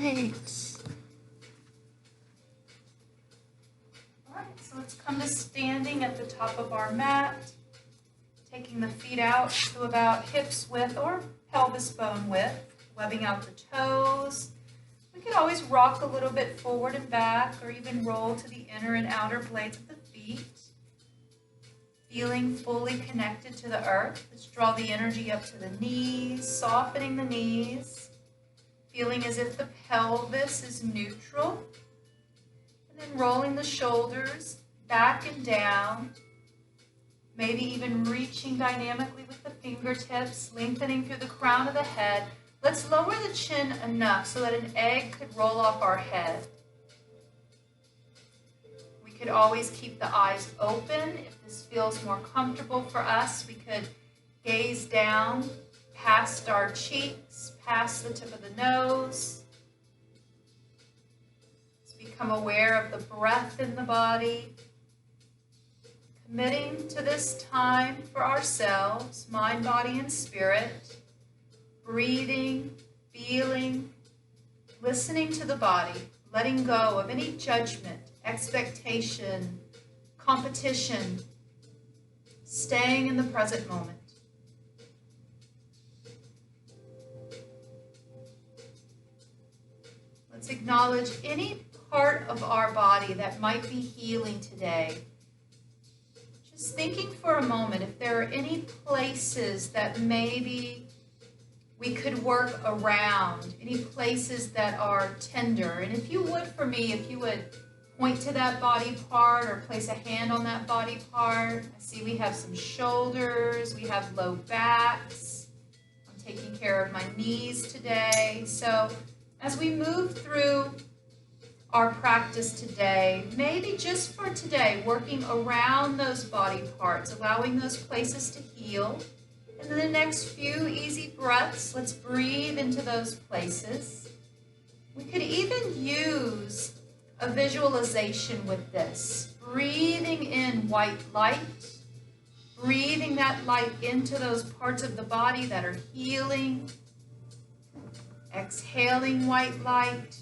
right. All right, so let's come to standing at the top of our mat, taking the feet out to about hips width or pelvis bone width, webbing out the toes. We can always rock a little bit forward and back, or even roll to the inner and outer blades of the feet. Feeling fully connected to the earth. Let's draw the energy up to the knees, softening the knees. Feeling as if the pelvis is neutral. And then rolling the shoulders back and down. Maybe even reaching dynamically with the fingertips, lengthening through the crown of the head. Let's lower the chin enough so that an egg could roll off our head. We could always keep the eyes open. If this feels more comfortable for us, we could gaze down past our cheeks, past the tip of the nose. Let's become aware of the breath in the body. Committing to this time for ourselves, mind, body, and spirit. Breathing, feeling, listening to the body, letting go of any judgment, expectation, competition, staying in the present moment. Let's acknowledge any part of our body that might be healing today. Just thinking for a moment if there are any places that maybe we could work around, any places that are tender. And if you would, for me, if you would point to that body part or place a hand on that body part. I see we have some shoulders, we have low backs. I'm taking care of my knees today. So as we move through our practice today, maybe just for today, working around those body parts, allowing those places to heal. And then the next few easy breaths, let's breathe into those places. We could even use a visualization with this. Breathing in white light, breathing that light into those parts of the body that are healing. Exhaling white light.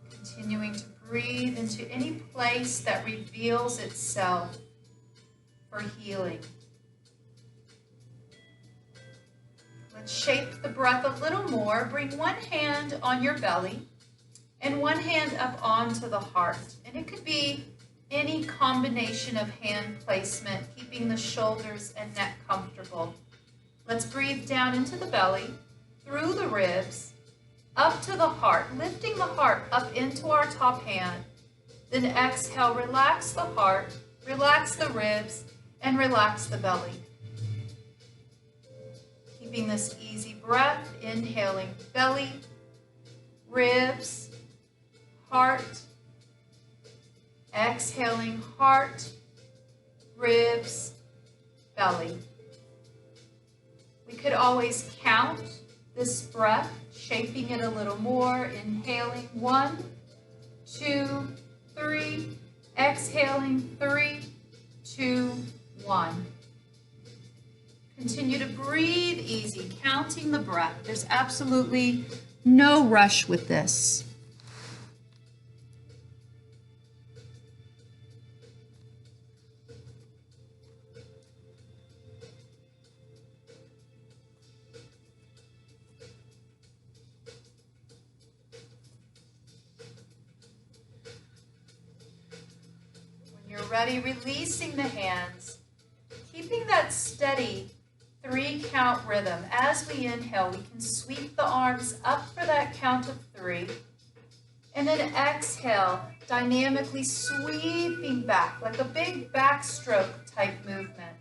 Continuing to breathe into any place that reveals itself for healing. Let's shape the breath a little more. Bring one hand on your belly and one hand up onto the heart. And it could be any combination of hand placement, keeping the shoulders and neck comfortable. Let's breathe down into the belly, through the ribs, up to the heart, lifting the heart up into our top hand. Then exhale, relax the heart, relax the ribs, and relax the belly. Keeping this easy breath, inhaling belly, ribs, heart, exhaling heart, ribs, belly. We could always count this breath, shaping it a little more, inhaling 1, 2, 3, exhaling 3, 2, 1. Continue to breathe easy, counting the breath. There's absolutely no rush with this. Ready, releasing the hands, keeping that steady 3-count rhythm. As we inhale, we can sweep the arms up for that count of 3, and then exhale, dynamically sweeping back like a big backstroke type movement.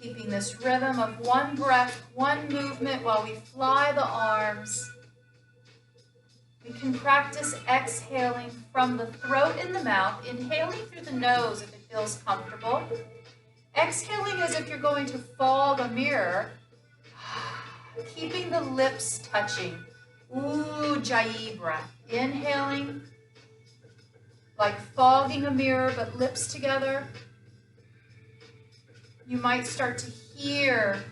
Keeping this rhythm of one breath, one movement while we fly the arms. We can practice exhaling from the throat and the mouth, inhaling through the nose if it feels comfortable. Exhaling as if you're going to fog a mirror, keeping the lips touching. Ujjayi breath. Inhaling like fogging a mirror, but lips together. You might start to hear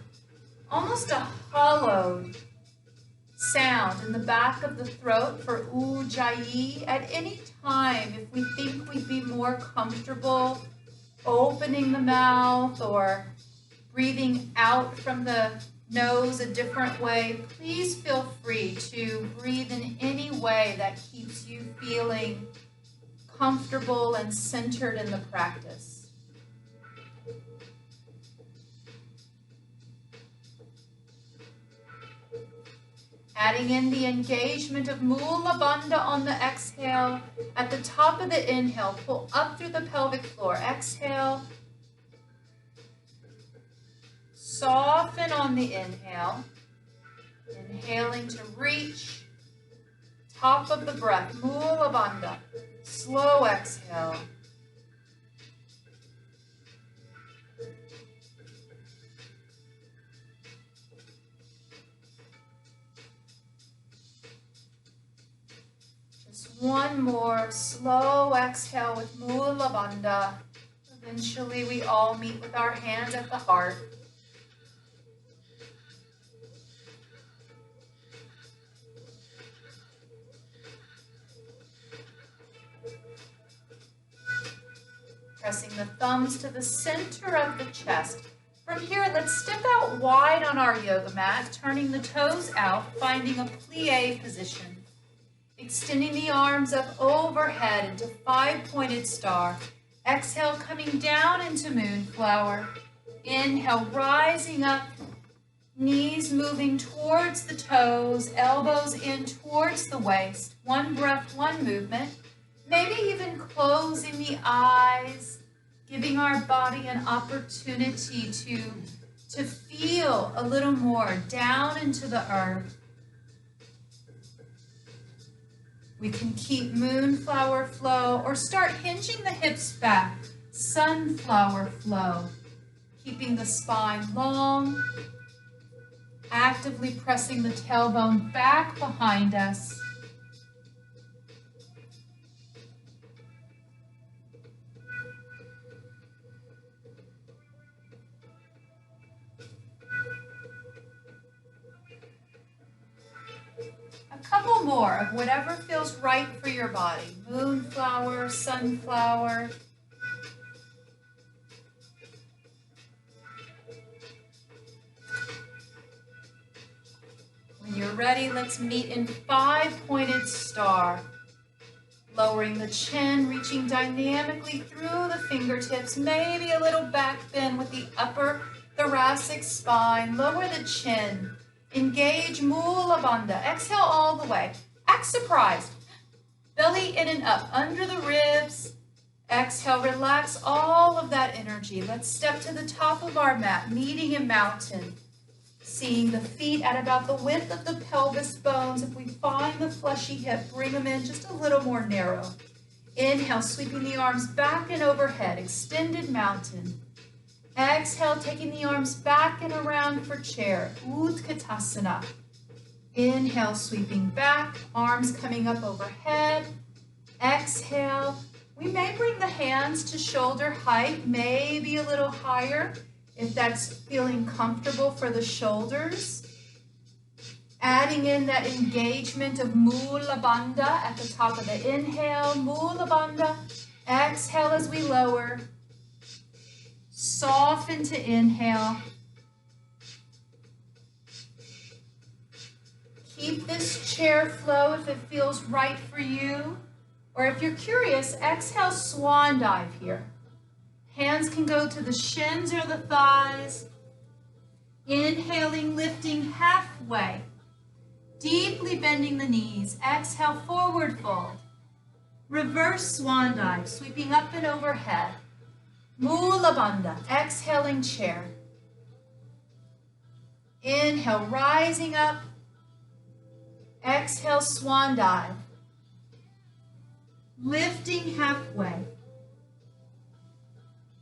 almost a hollowed sound in the back of the throat for Ujjayi. At any time, if we think we'd be more comfortable opening the mouth or breathing out from the nose a different way, please feel free to breathe in any way that keeps you feeling comfortable and centered in the practice. Adding in the engagement of Mula Bandha on the exhale. At the top of the inhale, pull up through the pelvic floor. Exhale. Soften on the inhale. Inhaling to reach. Top of the breath, Mula Bandha. Slow exhale. One more slow exhale with Mula Bandha. Eventually we all meet with our hands at the heart. Pressing the thumbs to the center of the chest. From here, let's step out wide on our yoga mat, turning the toes out, finding a plie position. Extending the arms up overhead into 5-pointed star. Exhale, coming down into moonflower. Inhale, rising up. Knees moving towards the toes, elbows in towards the waist. One breath, one movement. Maybe even closing the eyes, giving our body an opportunity to feel a little more down into the earth. We can keep moonflower flow or start hinging the hips back, sunflower flow, keeping the spine long, actively pressing the tailbone back behind us. A couple more of whatever feels right for your body. Moonflower, sunflower. When you're ready, let's meet in 5-pointed star. Lowering the chin, reaching dynamically through the fingertips, maybe a little back bend with the upper thoracic spine. Lower the chin. Engage Mula Bandha. Exhale all the way. Act surprised. Belly in and up under the ribs. Exhale, relax all of that energy. Let's step to the top of our mat, meeting in mountain. Seeing the feet at about the width of the pelvis bones. If we find the fleshy hip, bring them in just a little more narrow. Inhale, sweeping the arms back and overhead. Extended mountain. Exhale, taking the arms back and around for chair, Utkatasana. Inhale, sweeping back, arms coming up overhead. Exhale, we may bring the hands to shoulder height, maybe a little higher if that's feeling comfortable for the shoulders. Adding in that engagement of Mula Bandha at the top of the inhale, Mula Bandha. Exhale as we lower. Soften to inhale. Keep this chair flow if it feels right for you. Or if you're curious, exhale, swan dive here. Hands can go to the shins or the thighs. Inhaling, lifting halfway. Deeply bending the knees. Exhale, forward fold. Reverse swan dive, sweeping up and overhead. Mula Bandha, exhaling chair. Inhale, rising up. Exhale, swan dive. Lifting halfway.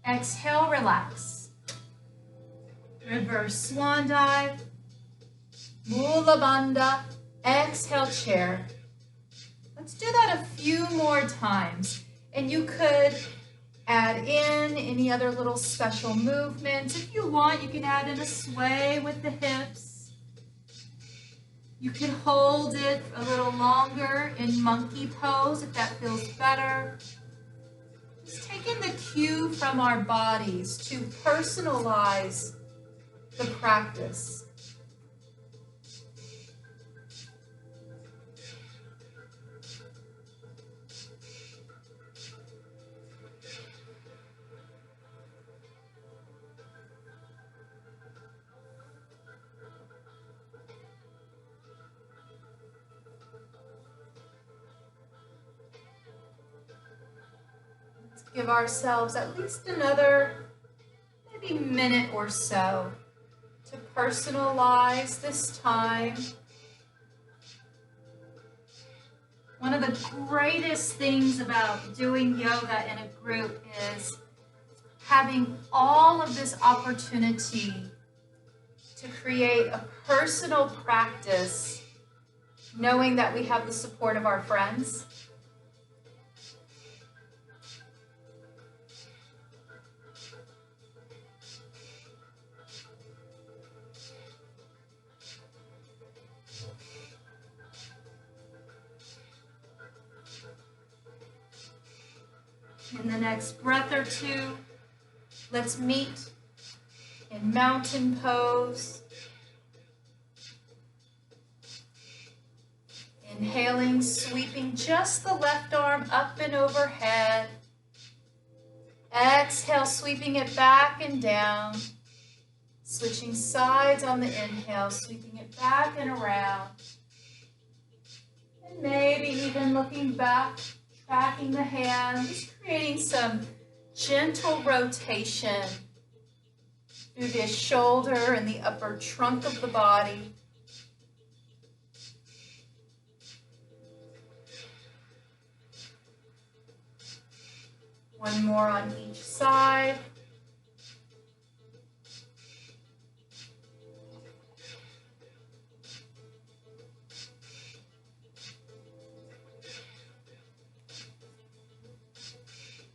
Exhale, relax. Reverse swan dive. Mula Bandha, exhale, chair. Let's do that a few more times. And you could add in any other little special movements. If you want, you can add in a sway with the hips. You can hold it a little longer in monkey pose if that feels better. Just taking the cue from our bodies to personalize the practice. Give ourselves at least another maybe minute or so to personalize this time. One of the greatest things about doing yoga in a group is having all of this opportunity to create a personal practice, knowing that we have the support of our friends. In the next breath or two, let's meet in mountain pose. Inhaling, sweeping just the left arm up and overhead. Exhale, sweeping it back and down. Switching sides on the inhale, sweeping it back and around. And maybe even looking back, tracking the hands, just creating some gentle rotation through the shoulder and the upper trunk of the body. One more on each side.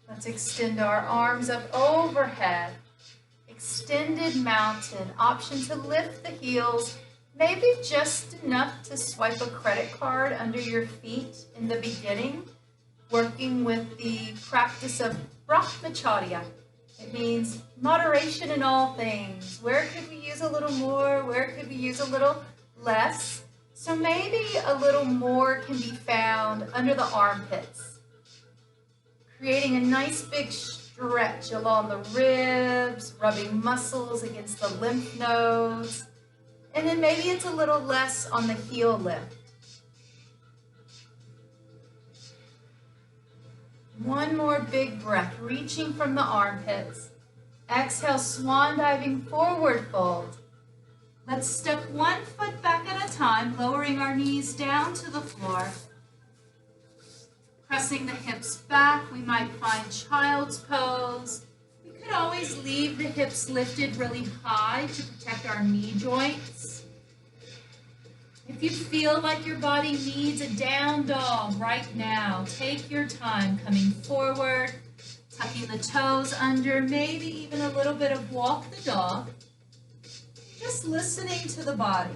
Let's extend our arms up overhead. Extended mountain. Option to lift the heels, maybe just enough to swipe a credit card under your feet in the beginning. Working with the practice of Brahmacharya. It means moderation in all things. Where could we use a little more? Where could we use a little less? So maybe a little more can be found under the armpits. Creating a nice big stretch along the ribs, rubbing muscles against the lymph nodes. And then maybe it's a little less on the heel lift. One more big breath, reaching from the armpits. Exhale, swan diving forward fold. Let's step one foot back at a time, lowering our knees down to the floor. Pressing the hips back, we might find child's pose. We could always leave the hips lifted really high to protect our knee joints. If you feel like your body needs a down dog right now, take your time coming forward, tucking the toes under, maybe even a little bit of walk the dog. Just listening to the body.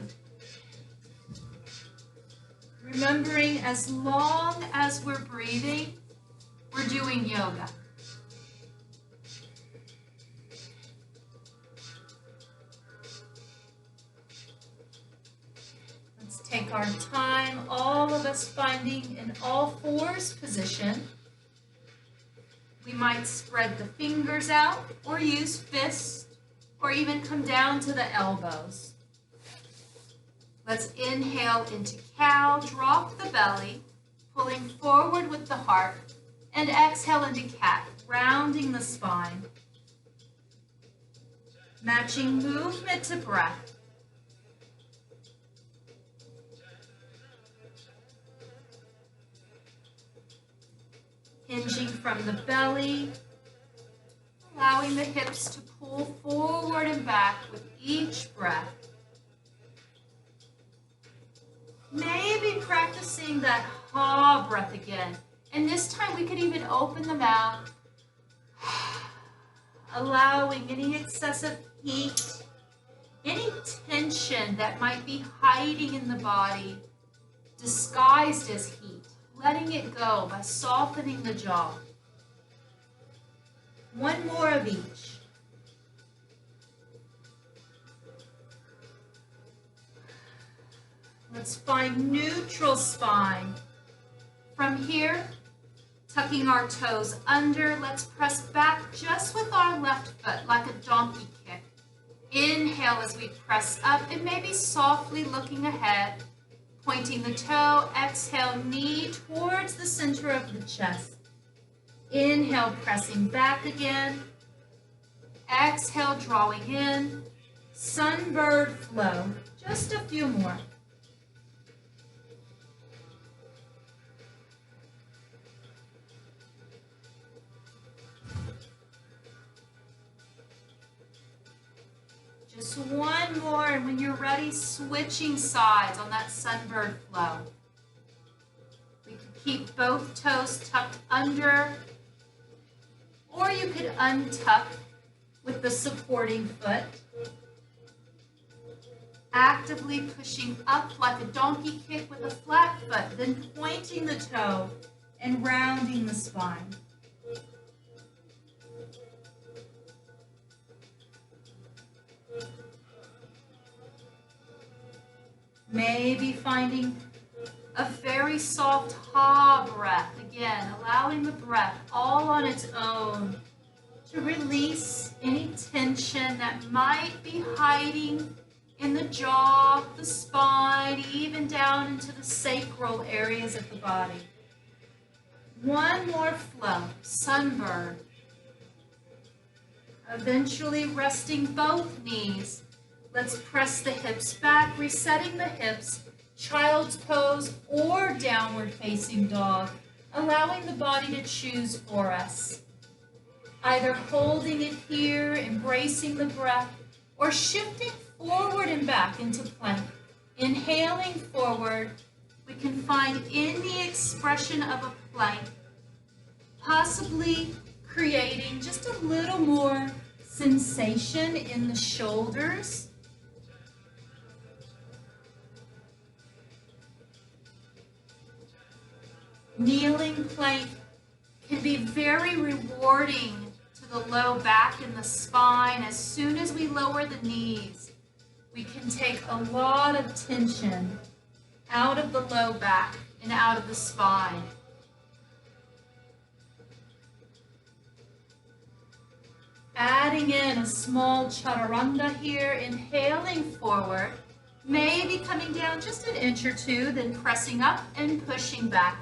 Remembering as long as we're breathing, we're doing yoga. Take our time, all of us finding an all fours position. We might spread the fingers out or use fists or even come down to the elbows. Let's inhale into cow, drop the belly, pulling forward with the heart, and exhale into cat, rounding the spine. Matching movement to breath. Hinging from the belly, allowing the hips to pull forward and back with each breath. Maybe practicing that ha breath again. And this time we could even open the mouth allowing any excessive heat, any tension that might be hiding in the body, disguised as heat, letting it go by softening the jaw. One more of each. Let's find neutral spine. From here, tucking our toes under, let's press back just with our left foot like a donkey kick. Inhale as we press up and maybe softly looking ahead, pointing the toe. Exhale, knee towards the center of the chest. Inhale, pressing back again. Exhale, drawing in. Sunbird flow. Just a few more. Just one more, and when you're ready, switching sides on that sunbird flow. We could keep both toes tucked under, or you could untuck with the supporting foot. Actively pushing up like a donkey kick with a flat foot, then pointing the toe and rounding the spine. Maybe finding a very soft ha breath. Again, allowing the breath all on its own to release any tension that might be hiding in the jaw, the spine, even down into the sacral areas of the body. One more flow, sunbird. Eventually resting both knees. Let's press the hips back, resetting the hips, child's pose or downward facing dog, allowing the body to choose for us. Either holding it here, embracing the breath, or shifting forward and back into plank. Inhaling forward, we can find any expression of a plank, possibly creating just a little more sensation in the shoulders. Kneeling plank can be very rewarding to the low back and the spine. As soon as we lower the knees, we can take a lot of tension out of the low back and out of the spine. Adding in a small Chaturanga here, inhaling forward, maybe coming down just an inch or two, then pressing up and pushing back.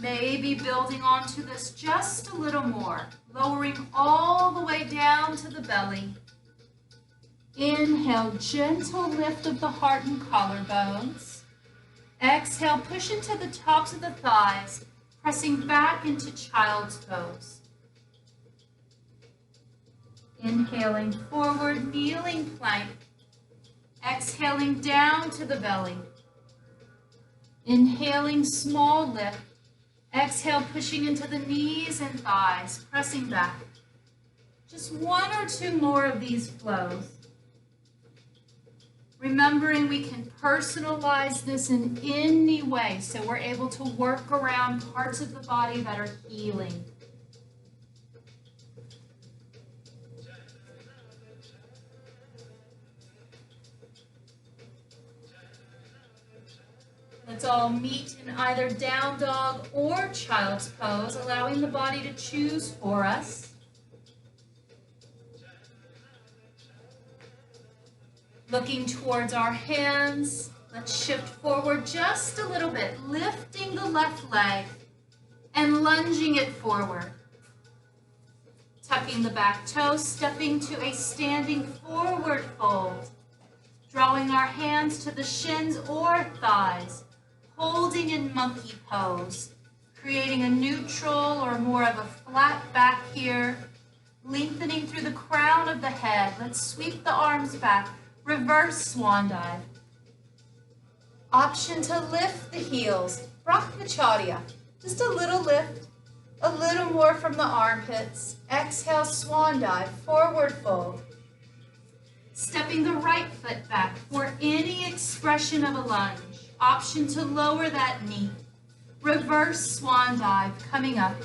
Maybe building onto this just a little more, lowering all the way down to the belly. Inhale, gentle lift of the heart and collarbones. Exhale, push into the tops of the thighs, pressing back into child's pose. Inhaling forward, kneeling plank. Exhaling down to the belly. Inhaling, small lift. Exhale, pushing into the knees and thighs, pressing back. Just one or two more of these flows. Remembering we can personalize this in any way, so we're able to work around parts of the body that are healing. Let's all meet in either down dog or child's pose, allowing the body to choose for us. Looking towards our hands, let's shift forward just a little bit, lifting the left leg and lunging it forward. Tucking the back toe, stepping to a standing forward fold. Drawing our hands to the shins or thighs. Holding in monkey pose, creating a neutral or more of a flat back here, lengthening through the crown the head. Let's sweep the arms back. Reverse swan dive. Option to lift the heels. Brahmacharya. Just a little lift. A little more from the armpits. Exhale, swan dive, forward fold. Stepping the right foot back for any expression of a lunge. Option to lower that knee. Reverse swan dive, coming up.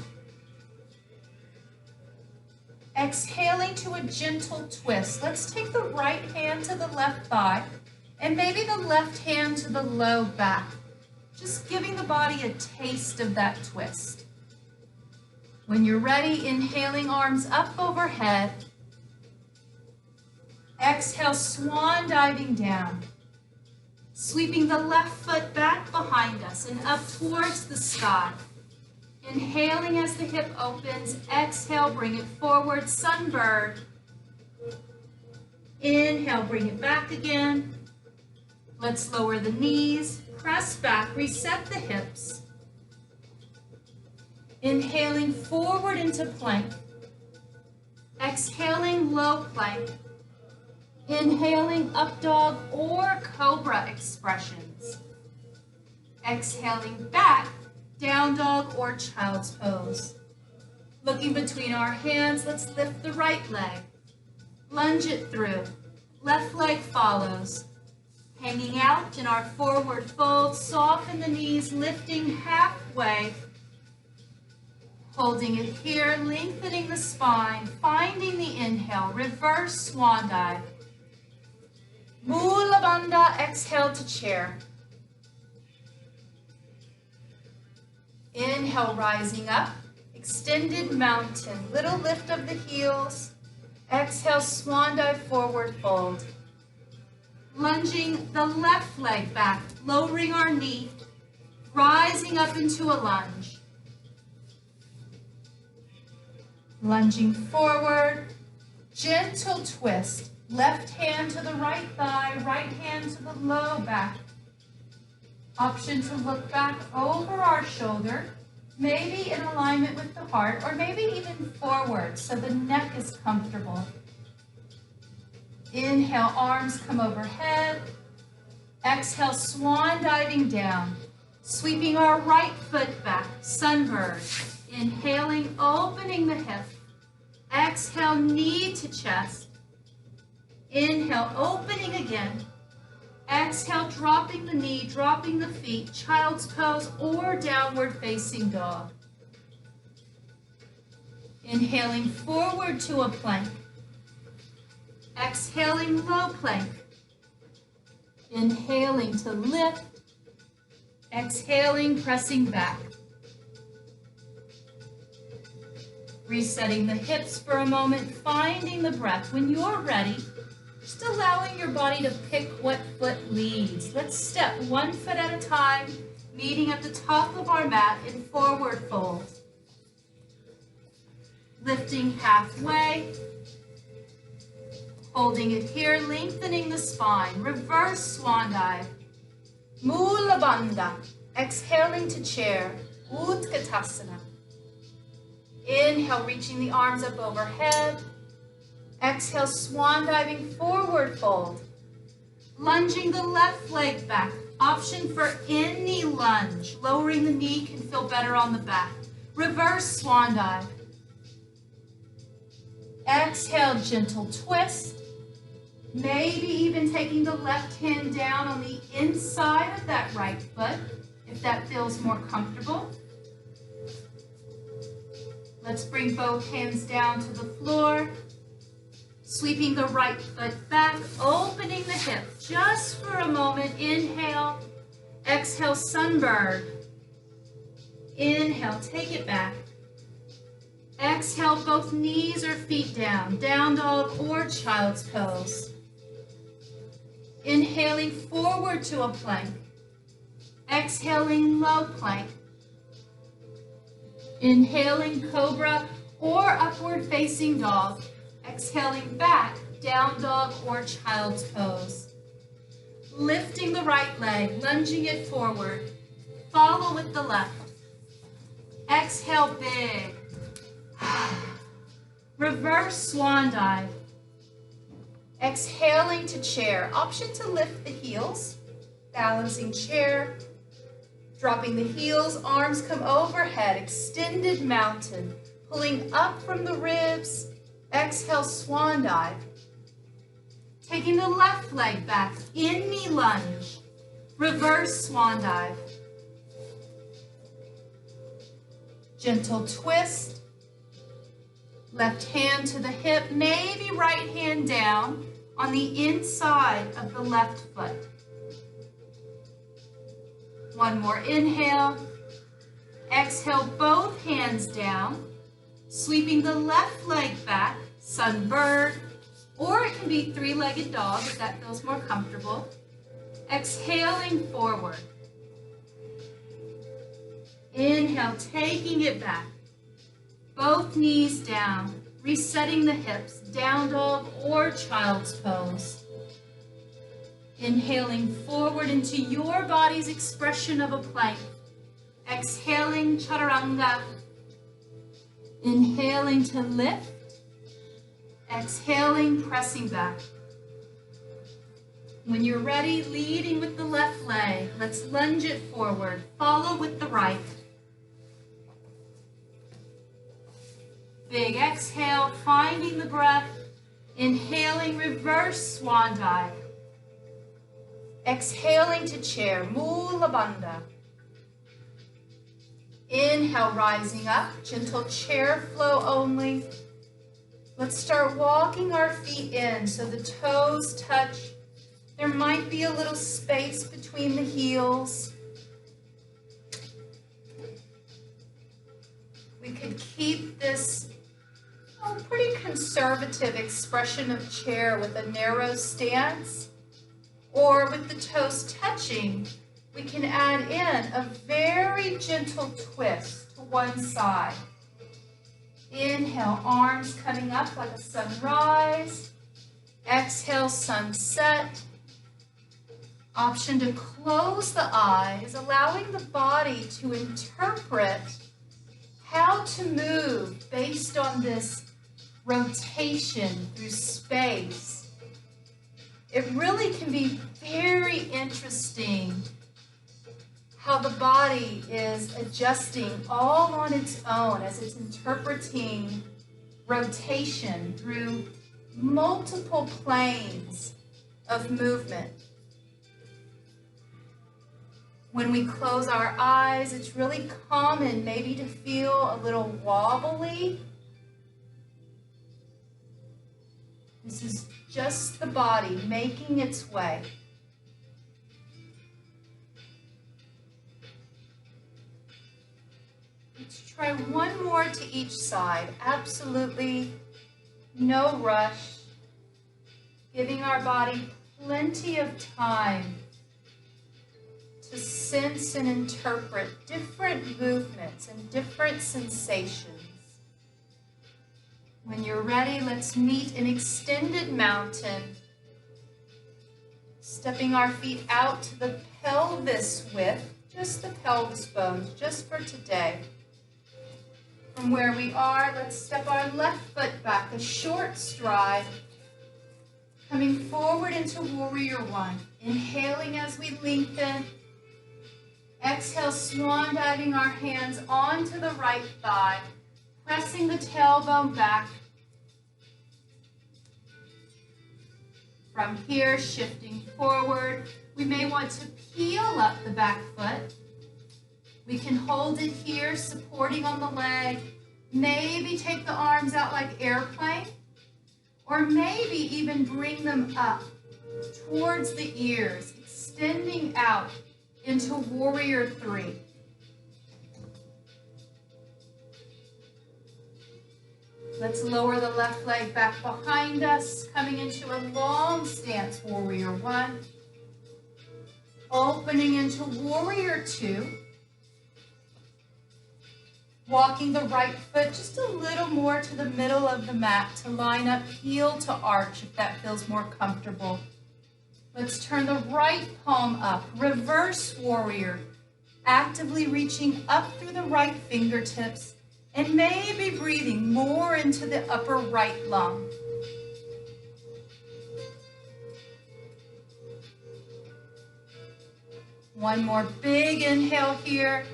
Exhaling to a gentle twist. Let's take the right hand to the left thigh and maybe the left hand to the low back. Just giving the body a taste of that twist. When you're ready, inhaling arms up overhead. Exhale, swan diving down. Sweeping the left foot back behind us and up towards the sky. Inhaling as the hip opens. Exhale, bring it forward, sunbird. Inhale, bring it back again. Let's lower the knees, press back, reset the hips. Inhaling forward into plank. Exhaling, low plank. Inhaling, up dog or cobra expressions. Exhaling back, down dog or child's pose. Looking between our hands, let's lift the right leg. Lunge it through. Left leg follows. Hanging out in our forward fold, soften the knees, lifting halfway. Holding it here, lengthening the spine, finding the inhale, reverse swan dive. Mula Bandha, exhale to chair. Inhale, rising up, extended mountain, little lift of the heels. Exhale, swan dive, forward fold. Lunging the left leg back, lowering our knee, rising up into a lunge. Lunging forward, gentle twist. Left hand to the right thigh, right hand to the low back. Option to look back over our shoulder, maybe in alignment with the heart, or maybe even forward so the neck is comfortable. Inhale, arms come overhead. Exhale, swan diving down. Sweeping our right foot back, sunbird. Inhaling, opening the hip. Exhale, knee to chest. Inhale, opening again. Exhale, dropping the knee, dropping the feet, child's pose or downward facing dog. Inhaling forward to a plank. Exhaling, low plank. Inhaling to lift. Exhaling, pressing back. Resetting the hips for a moment, finding the breath. When you're ready, just allowing your body to pick what foot leads. Let's step one foot at a time, meeting at the top of our mat in forward fold. Lifting halfway. Holding it here, lengthening the spine. Reverse swan dive. Mula Bandha. Exhaling to chair. Utkatasana. Inhale, reaching the arms up overhead. Exhale, swan diving, forward fold. Lunging the left leg back. Option for any lunge. Lowering the knee can feel better on the back. Reverse swan dive. Exhale, gentle twist. Maybe even taking the left hand down on the inside of that right foot, if that feels more comfortable. Let's bring both hands down to the floor. Sweeping the right foot back, opening the hip just for a moment. Inhale, exhale, sunbird. Inhale, take it back. Exhale, both knees or feet down, down dog or child's pose. Inhaling forward to a plank. Exhaling, low plank. Inhaling, cobra or upward facing dog. Exhaling back, down dog or child's pose. Lifting the right leg, lunging it forward. Follow with the left. Exhale, big. Reverse swan dive. Exhaling to chair. Option to lift the heels. Balancing chair. Dropping the heels, arms come overhead. Extended mountain. Pulling up from the ribs. Exhale, swan dive. Taking the left leg back. In knee lunge. Reverse swan dive. Gentle twist. Left hand to the hip, maybe right hand down on the inside of the left foot. One more inhale. Exhale, both hands down, sweeping the left leg back, sunbird, or it can be three-legged dog if that feels more comfortable. Exhaling forward. Inhale, taking it back. Both knees down, resetting the hips, down dog or child's pose. Inhaling forward into your body's expression of a plank. Exhaling, Chaturanga. Inhaling to lift. Exhaling, pressing back. When you're ready, leading with the left leg, let's lunge it forward. Follow with the right. Big exhale, finding the breath. Inhaling, reverse swan dive. Exhaling to chair, Mula Bandha. Inhale, rising up, gentle chair flow only. Let's start walking our feet in so the toes touch. There might be a little space between the heels. We could keep this pretty conservative expression of chair with a narrow stance, or with the toes touching, we can add in a very gentle twist to one side. Inhale, arms coming up like a sunrise. Exhale, sunset. Option to close the eyes, allowing the body to interpret how to move based on this rotation through space. It really can be very interesting how the body is adjusting all on its own as it's interpreting rotation through multiple planes of movement. When we close our eyes, it's really common maybe to feel a little wobbly. This is just the body making its way. Let's try one more to each side. Absolutely no rush. Giving our body plenty of time to sense and interpret different movements and different sensations. When you're ready, let's meet an extended mountain. Stepping our feet out to the pelvis width, just the pelvis bones, just for today. From where we are, let's step our left foot back, a short stride. Coming forward into Warrior One. Inhaling as we lengthen. Exhale, swan diving our hands onto the right thigh. Pressing the tailbone back. From here, shifting forward. We may want to peel up the back foot. We can hold it here, supporting on the leg. Maybe take the arms out like airplane. Or maybe even bring them up towards the ears, extending out into Warrior Three. Let's lower the left leg back behind us, coming into a long stance, Warrior One. Opening into Warrior Two. Walking the right foot just a little more to the middle of the mat to line up heel to arch if that feels more comfortable. Let's turn the right palm up, reverse warrior, actively reaching up through the right fingertips and maybe breathing more into the upper right lung. One more big inhale here.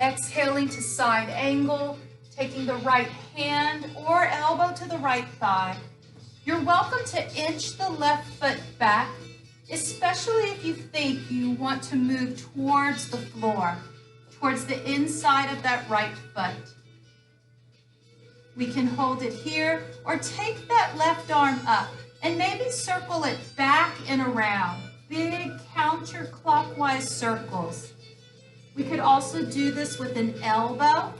Exhaling to side angle, taking the right hand or elbow to the right thigh. You're welcome to inch the left foot back, especially if you think you want to move towards the floor, towards the inside of that right foot. We can hold it here or take that left arm up and maybe circle it back and around. Big counterclockwise circles. We could also do this with an elbow.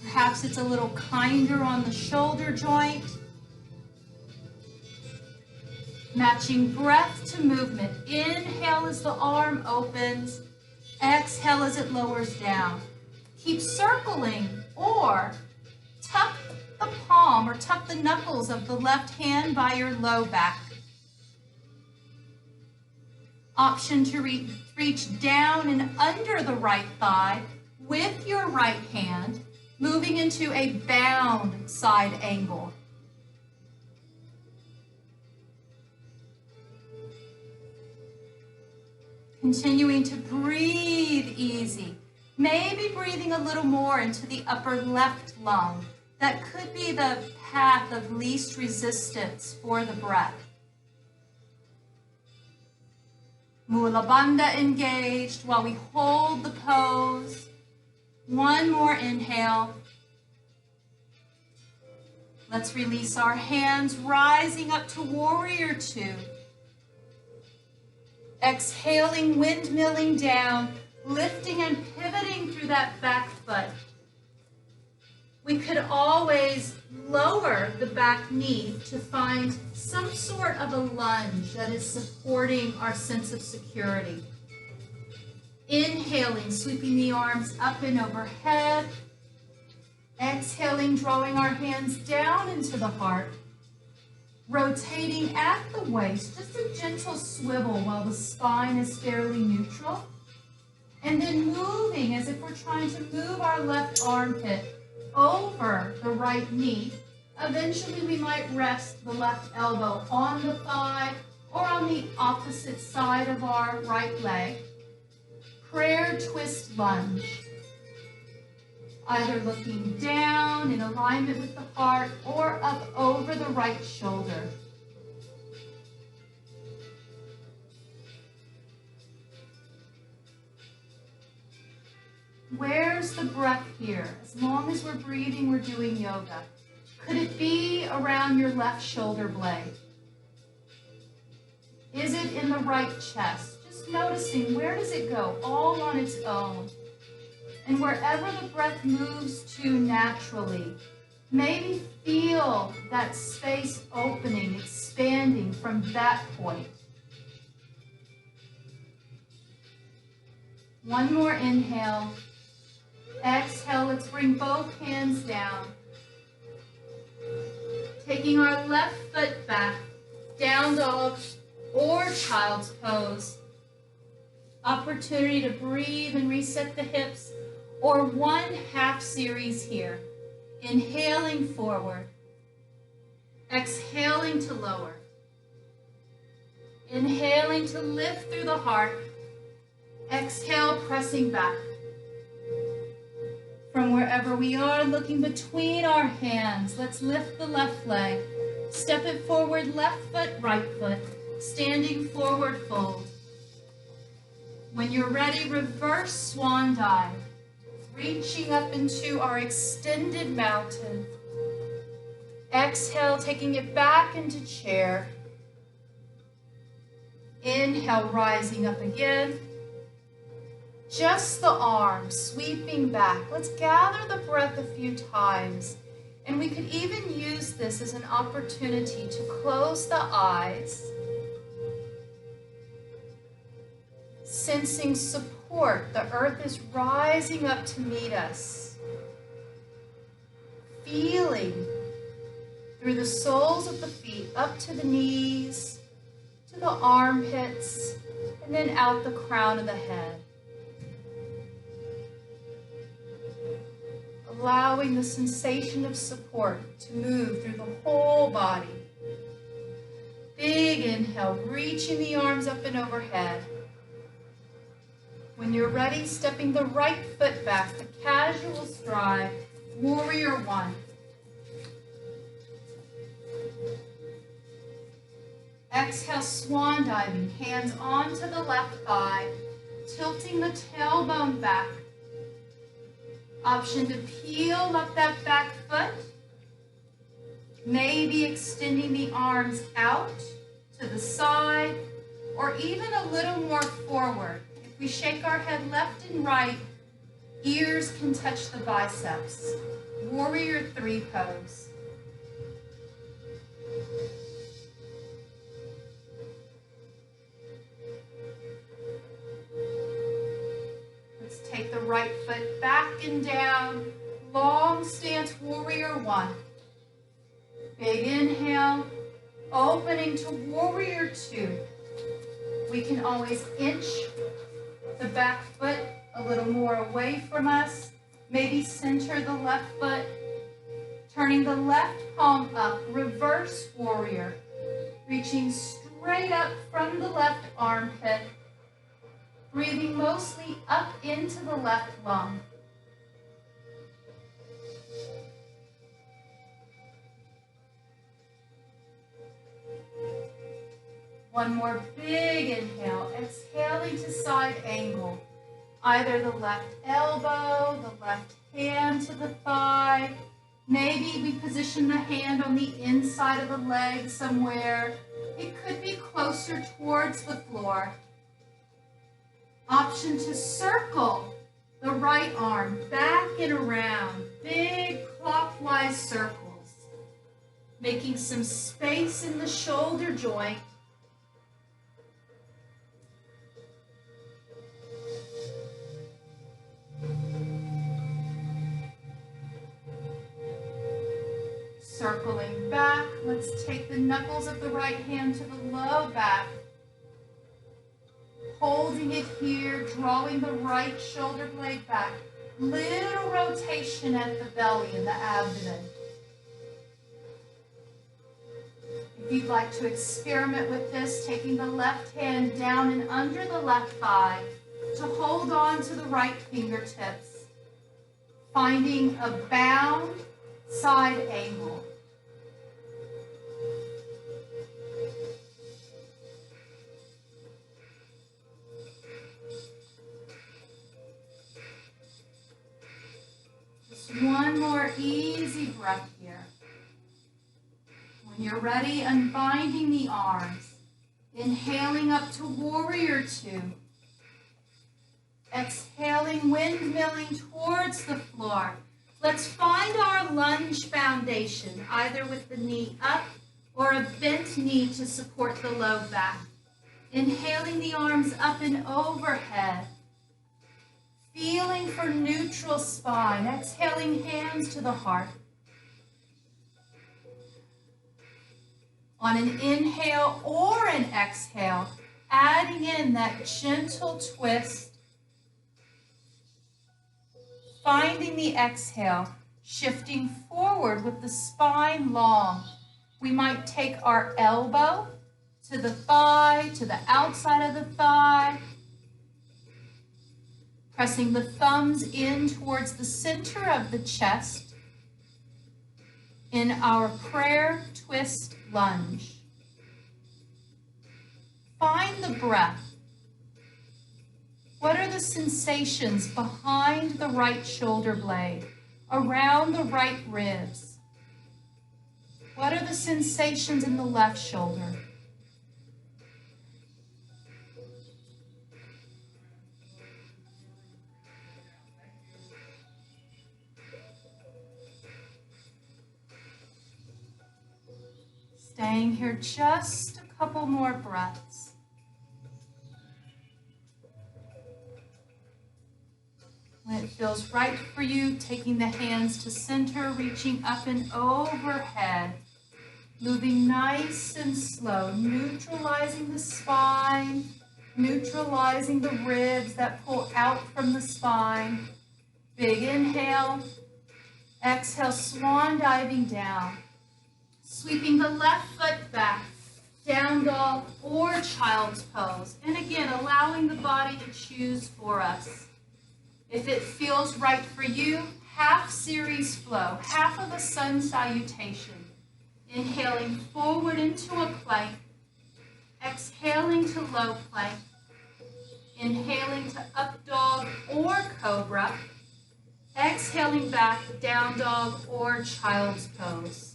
Perhaps it's a little kinder on the shoulder joint. Matching breath to movement. Inhale as the arm opens. Exhale as it lowers down. Keep circling or tuck the palm or tuck the knuckles of the left hand by your low back. Option to reach down and under the right thigh with your right hand, moving into a bound side angle. Continuing to breathe easy. Maybe breathing a little more into the upper left lung. That could be the path of least resistance for the breath. Mula Bandha engaged while we hold the pose. One more inhale. Let's release our hands, rising up to Warrior Two. Exhaling, windmilling down, lifting and pivoting through that back foot. We could always lower the back knee to find some sort of a lunge that is supporting our sense of security. Inhaling, sweeping the arms up and overhead. Exhaling, drawing our hands down into the heart. Rotating at the waist, just a gentle swivel while the spine is fairly neutral. And then moving as if we're trying to move our left armpit over the right knee. Eventually we might rest the left elbow on the thigh or on the opposite side of our right leg. Prayer twist lunge. Either looking down in alignment with the heart or up over the right shoulder. Where's the breath here? As long as we're breathing, we're doing yoga. Could it be around your left shoulder blade? Is it in the right chest? Just noticing, where does it go? All on its own. And wherever the breath moves to naturally, maybe feel that space opening, expanding from that point. One more inhale. Exhale, let's bring both hands down. Taking our left foot back, down dog or child's pose. Opportunity to breathe and reset the hips, or one half series here. Inhaling forward. Exhaling to lower. Inhaling to lift through the heart. Exhale, pressing back. From wherever we are, looking between our hands, let's lift the left leg. Step it forward, left foot, right foot. Standing forward fold. When you're ready, reverse swan dive. Reaching up into our extended mountain. Exhale, taking it back into chair. Inhale, rising up again. Just the arms sweeping back. Let's gather the breath a few times. And we could even use this as an opportunity to close the eyes. Sensing support. The earth is rising up to meet us. Feeling through the soles of the feet up to the knees, to the armpits, and then out the crown of the head. Allowing the sensation of support to move through the whole body. Big inhale, reaching the arms up and overhead. When you're ready, stepping the right foot back, a casual stride, warrior one. Exhale, swan diving, hands onto the left thigh, tilting the tailbone back. Option to peel up that back foot. Maybe extending the arms out to the side or even a little more forward. If we shake our head left and right, ears can touch the biceps. Warrior three pose. Let's take the right foot back and down. Long stance, warrior one. Big inhale, opening to warrior two. We can always inch the back foot a little more away from us. Maybe center the left foot. Turning the left palm up, reverse warrior. Reaching straight up from the left armpit. Breathing mostly up into the left lung. One more big inhale, exhaling to side angle. Either the left elbow, the left hand to the thigh. Maybe we position the hand on the inside of the leg somewhere. It could be closer towards the floor. Option to circle the right arm back and around, big clockwise circles. Making some space in the shoulder joint. Circling back, let's take the knuckles of the right hand to the low back. Holding it here, drawing the right shoulder blade back. Little rotation at the belly and the abdomen. If you'd like to experiment with this, taking the left hand down and under the left thigh to hold on to the right fingertips. Finding a bound side angle. Just one more easy breath here. When you're ready, unbinding the arms. Inhaling up to warrior two. Exhaling, windmilling towards the floor. Let's find our lunge foundation, either with the knee up or a bent knee to support the low back. Inhaling the arms up and overhead. Feeling for neutral spine. Exhaling, hands to the heart. On an inhale or an exhale, adding in that gentle twist. Finding the exhale, shifting forward with the spine long. We might take our elbow to the thigh, to the outside of the thigh. Pressing the thumbs in towards the center of the chest in our prayer twist lunge. Find the breath. What are the sensations behind the right shoulder blade, around the right ribs? What are the sensations in the left shoulder? Staying here just a couple more breaths. When it feels right for you, taking the hands to center, reaching up and overhead. Moving nice and slow, neutralizing the spine, neutralizing the ribs that pull out from the spine. Big inhale. Exhale, swan diving down. Sweeping the left foot back, down down dog or child's pose. And again, allowing the body to choose for us. If it feels right for you, half series flow, half of a sun salutation. Inhaling forward into a plank, exhaling to low plank, inhaling to up dog or cobra, exhaling back, down dog or child's pose.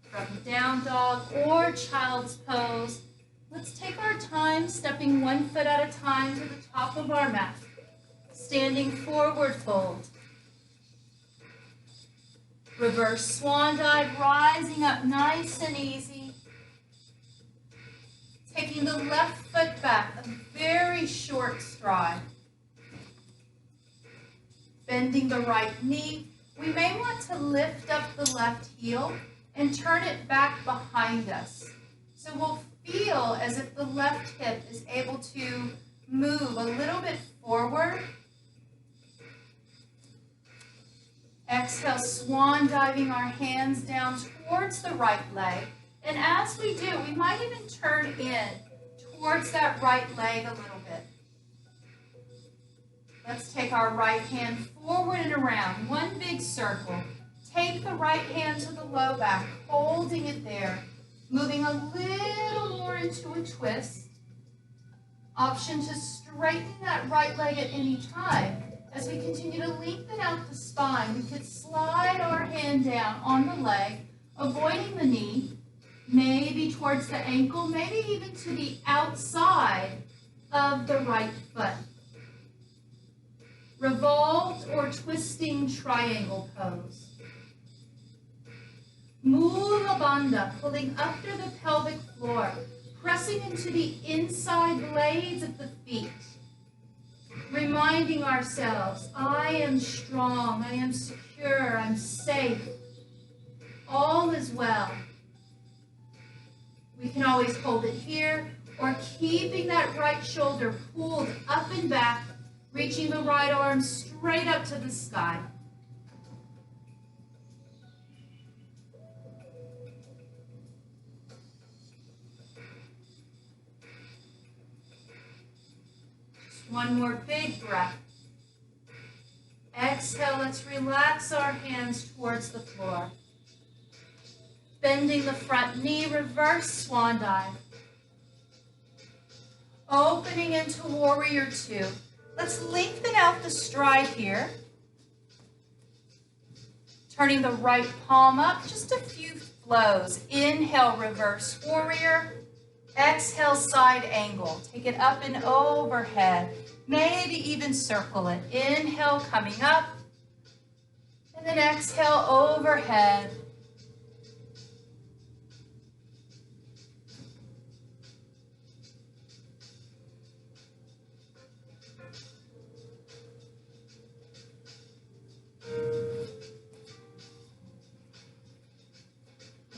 From down dog or child's pose, let's take our time stepping 1 foot at a time to the top of our mat. Standing forward fold. Reverse swan dive, rising up nice and easy. Taking the left foot back, a very short stride. Bending the right knee. We may want to lift up the left heel and turn it back behind us. So we'll feel as if the left hip is able to move a little bit forward. Exhale, swan diving our hands down towards the right leg. And as we do, we might even turn in towards that right leg a little bit. Let's take our right hand forward and around, one big circle. Take the right hand to the low back, holding it there. Moving a little more into a twist. Option to straighten that right leg at any time. As we continue to lengthen out the spine, we could slide our hand down on the leg, avoiding the knee, maybe towards the ankle, maybe even to the outside of the right foot. Revolved or twisting triangle pose. Mula Bandha, pulling up through the pelvic floor, pressing into the inside blades of the feet. Reminding ourselves, I am strong, I am secure, I'm safe. All is well. We can always hold it here, or keeping that right shoulder pulled up and back, reaching the right arm straight up to the sky. One more big breath. Exhale, let's relax our hands towards the floor. Bending the front knee, reverse swan dive. Opening into warrior two. Let's lengthen out the stride here. Turning the right palm up, just a few flows. Inhale, reverse warrior. Exhale, side angle. Take it up and overhead. Maybe even circle it. Inhale, coming up. And then exhale, overhead.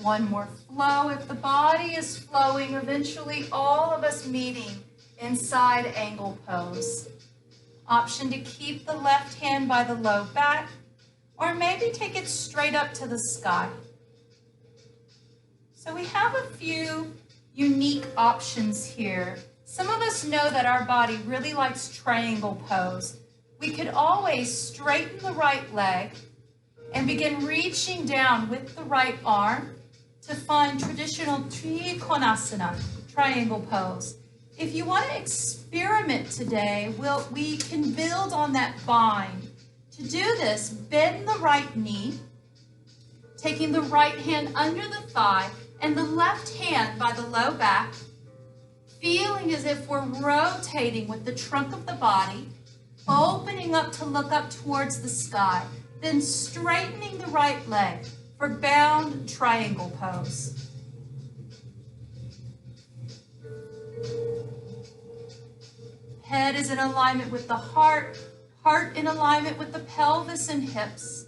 One more flow. If the body is flowing, eventually all of us meeting in side angle pose. Option to keep the left hand by the low back, or maybe take it straight up to the sky. So we have a few unique options here. Some of us know that our body really likes triangle pose. We could always straighten the right leg and begin reaching down with the right arm to find traditional Trikonasana, triangle pose. If you want to experiment today, we can build on that bind. To do this, bend the right knee, taking the right hand under the thigh and the left hand by the low back, feeling as if we're rotating with the trunk of the body, opening up to look up towards the sky, then straightening the right leg for bound triangle pose. Head is in alignment with the heart, heart in alignment with the pelvis and hips.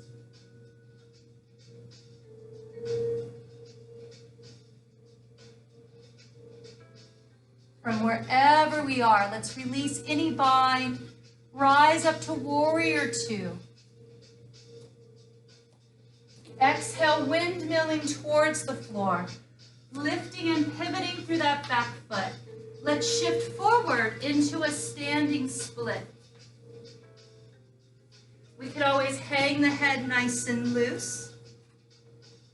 From wherever we are, let's release any bind, Rise up to warrior two. Exhale, windmilling towards the floor. Lifting and pivoting through that back foot. Let's shift forward into a standing split. We could always hang the head nice and loose.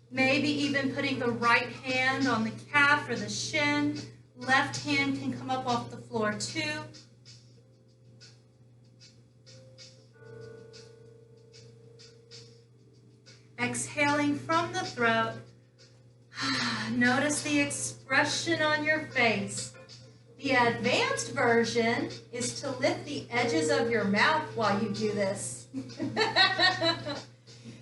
Maybe even putting the right hand on the calf or the shin. Left hand can come up off the floor too. Exhaling from the throat. Notice the expression on your face. The advanced version is to lift the edges of your mouth while you do this.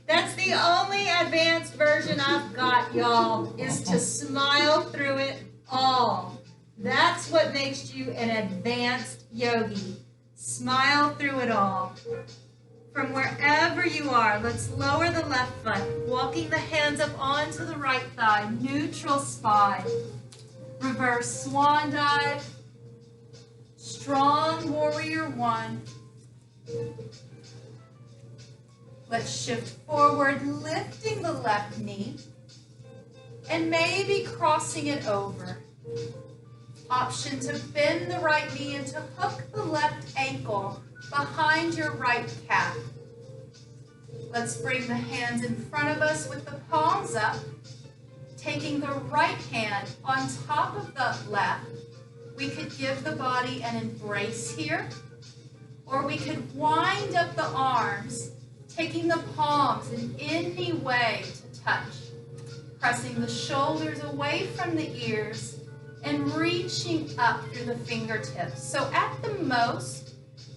That's the only advanced version I've got, y'all, is to smile through it all. That's what makes you an advanced yogi. Smile through it all. From wherever you are, let's lower the left foot, walking the hands up onto the right thigh, neutral spine. Reverse swan dive, strong warrior one. Let's shift forward, lifting the left knee, and maybe crossing it over. Option to bend the right knee and to hook the left ankle behind your right calf. Let's bring the hands in front of us with the palms up, taking the right hand on top of the left. We could give the body an embrace here, or we could wind up the arms, taking the palms in any way to touch, pressing the shoulders away from the ears and reaching up through the fingertips. So at the most,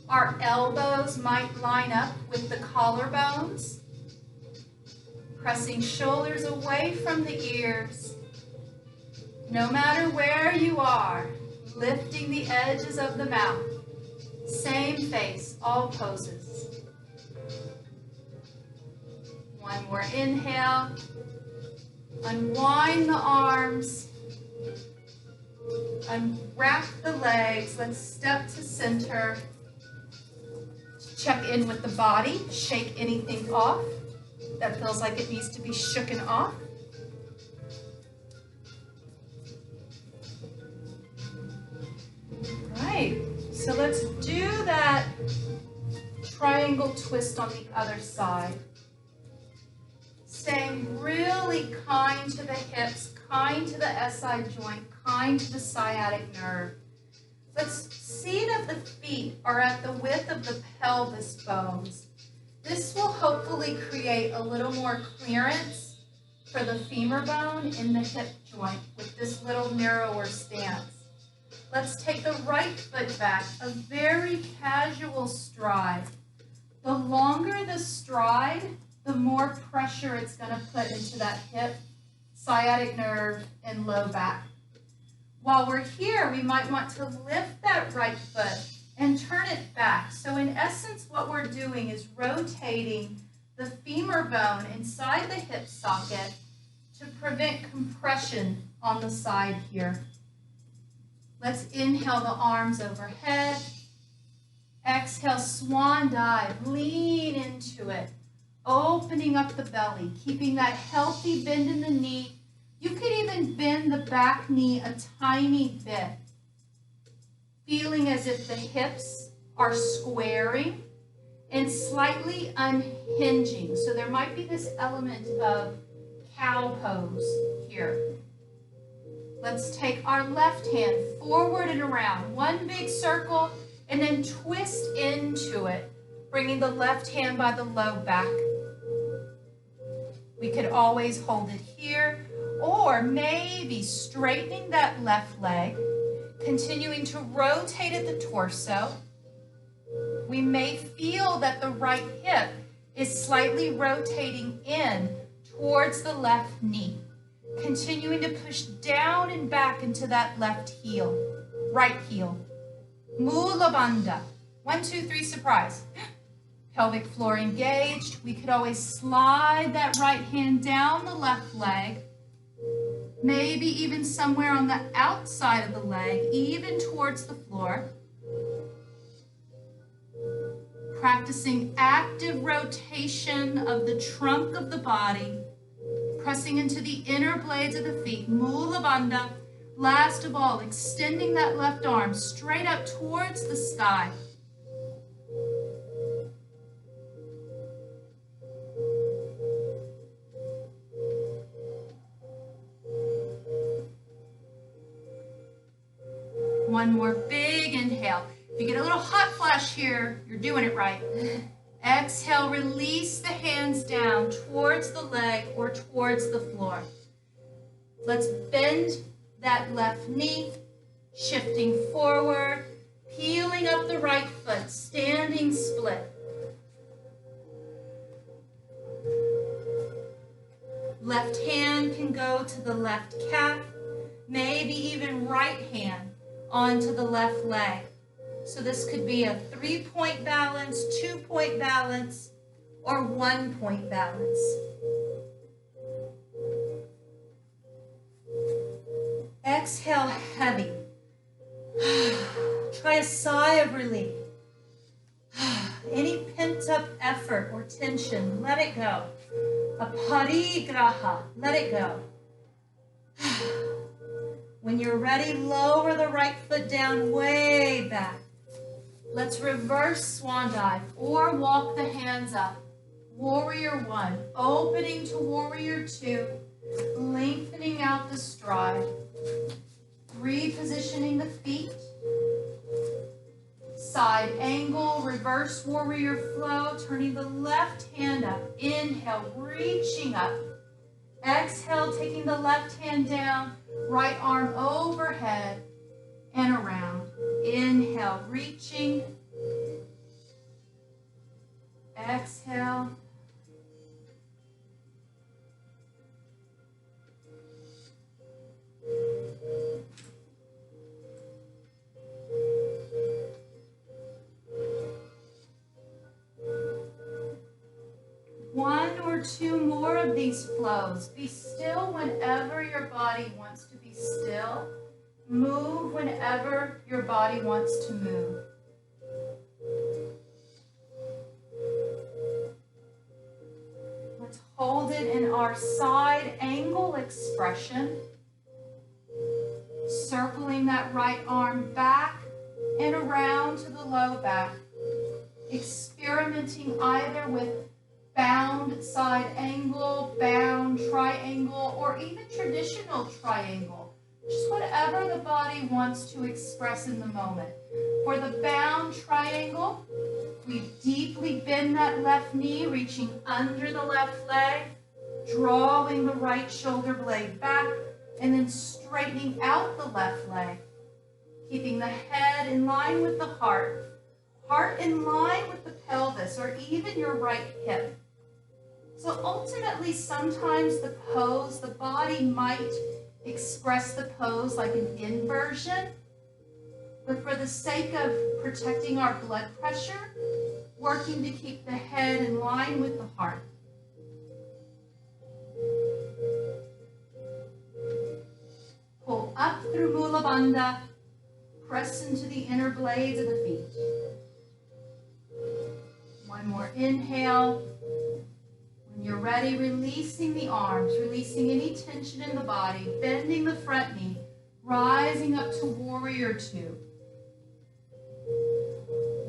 our elbows might line up with the collarbones, pressing shoulders away from the ears. No matter where you are, lifting the edges of the mouth. Same face, all poses. One more inhale. Unwind the arms. Unwrap the legs. Let's step to center. Check in with the body. Shake anything off that feels like it needs to be shooken off. Right. So let's do that triangle twist on the other side. Staying really kind to the hips, kind to the SI joint, kind to the sciatic nerve. Let's see that the feet are at the width of the pelvis bones. This will hopefully create a little more clearance for the femur bone in the hip joint with this little narrower stance. Let's take the right foot back, a very casual stride. The longer the stride, the more pressure it's going to put into that hip, sciatic nerve, and low back. While we're here, we might want to lift that right foot and turn it back. So in essence, what we're doing is rotating the femur bone inside the hip socket to prevent compression on the side here. Let's inhale the arms overhead. Exhale, swan dive. Lean into it. Opening up the belly, keeping that healthy bend in the knee. You could even bend the back knee a tiny bit, feeling as if the hips are squaring and slightly unhinging. So there might be this element of cow pose here. Let's take our left hand forward and around, one big circle, and then twist into it, bringing the left hand by the low back. We could always hold it here, or maybe straightening that left leg, continuing to rotate at the torso. We may feel that the right hip is slightly rotating in towards the left knee, continuing to push down and back into that left heel, right heel. Mula Bandha. 1, 2, 3, surprise. Pelvic floor engaged. We could always slide that right hand down the left leg, maybe even somewhere on the outside of the leg, even towards the floor. Practicing active rotation of the trunk of the body, pressing into the inner blades of the feet, Mula Bandha. Last of all, extending that left arm straight up towards the sky. One more big inhale. If you get a little hot flash here, you're doing it right. Exhale, release the hands down towards the leg or towards the floor. Let's bend that left knee, shifting forward, peeling up the right foot, standing split. Left hand can go to the left calf, maybe even right hand onto the left leg. So this could be a 3-point balance, 2-point balance, or 1-point balance. Exhale heavy. Try a sigh of relief. Any pent-up effort or tension, let it go. A parigraha, let it go. When you're ready, lower the right foot down way back. Let's reverse swan dive or walk the hands up. Warrior 1, opening to warrior 2, lengthening out the stride. Repositioning the feet. Side angle, reverse warrior flow, turning the left hand up. Inhale, reaching up. Exhale, taking the left hand down, right arm overhead and around. Inhale, reaching. Exhale. One or two more of these flows. Be still whenever your body wants to be still. Move whenever your body wants to move. Let's hold it in our side angle expression. Circling that right arm back and around to the low back. Experimenting either with bound side angle, bound triangle, or even traditional triangle. Just whatever the body wants to express in the moment. For the bound triangle, we deeply bend that left knee, reaching under the left leg, drawing the right shoulder blade back, and then straightening out the left leg, keeping the head in line with the heart in line with the pelvis, or even your right hip. So ultimately, sometimes the pose, the body might express the pose like an inversion, but for the sake of protecting our blood pressure, working to keep the head in line with the heart. Pull up through Mula Bandha, press into the inner blades of the feet. One more inhale. When you're ready, releasing the arms, releasing any tension in the body, bending the front knee, rising up to warrior 2.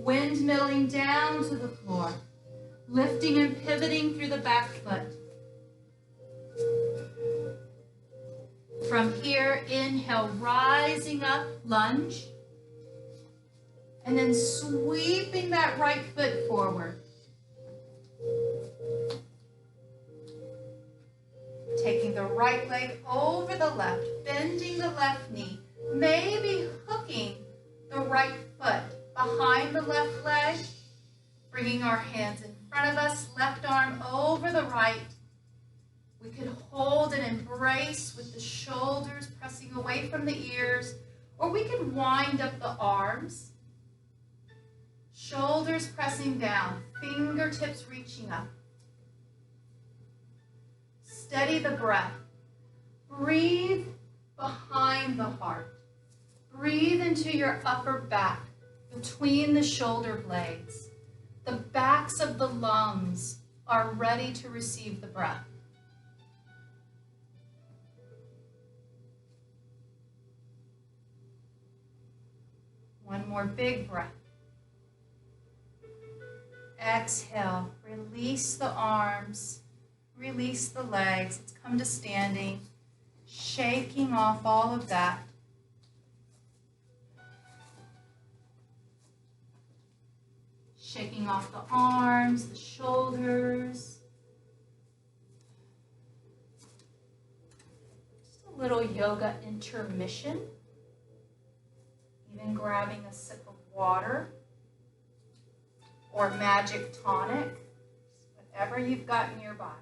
Windmilling down to the floor, lifting and pivoting through the back foot. From here, inhale, rising up, lunge, and then sweeping that right foot forward. Taking the right leg over the left, bending the left knee, maybe hooking the right foot behind the left leg, bringing our hands in front of us, left arm over the right. We could hold and embrace with the shoulders pressing away from the ears, or we could wind up the arms, shoulders pressing down, fingertips reaching up. Steady the breath. Breathe behind the heart. Breathe into your upper back, between the shoulder blades. The backs of the lungs are ready to receive the breath. One more big breath. Exhale, release the arms, release the legs. Let's come to standing, shaking off all of that. Shaking off the arms, the shoulders. Just a little yoga intermission. Even grabbing a sip of water or magic tonic, whatever you've got in your body.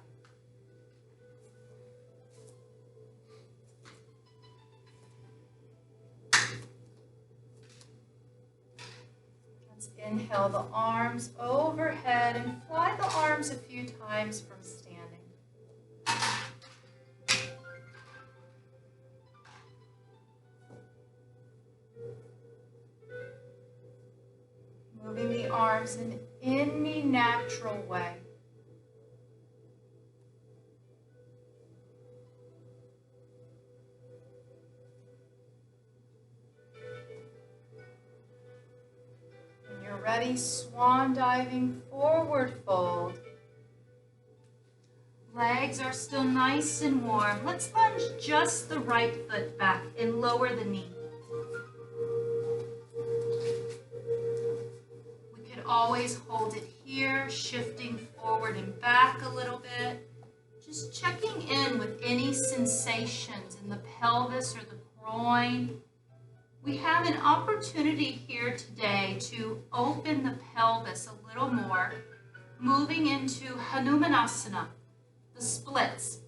Let's inhale the arms overhead and fly the arms a few times from standing. Moving the arms in any natural way. When you're ready, swan diving, forward fold. Legs are still nice and warm. Let's lunge just the right foot back and lower the knee. Always hold it here, shifting forward and back a little bit. Just checking in with any sensations in the pelvis or the groin. We have an opportunity here today to open the pelvis a little more, moving into Hanumanasana the Splits.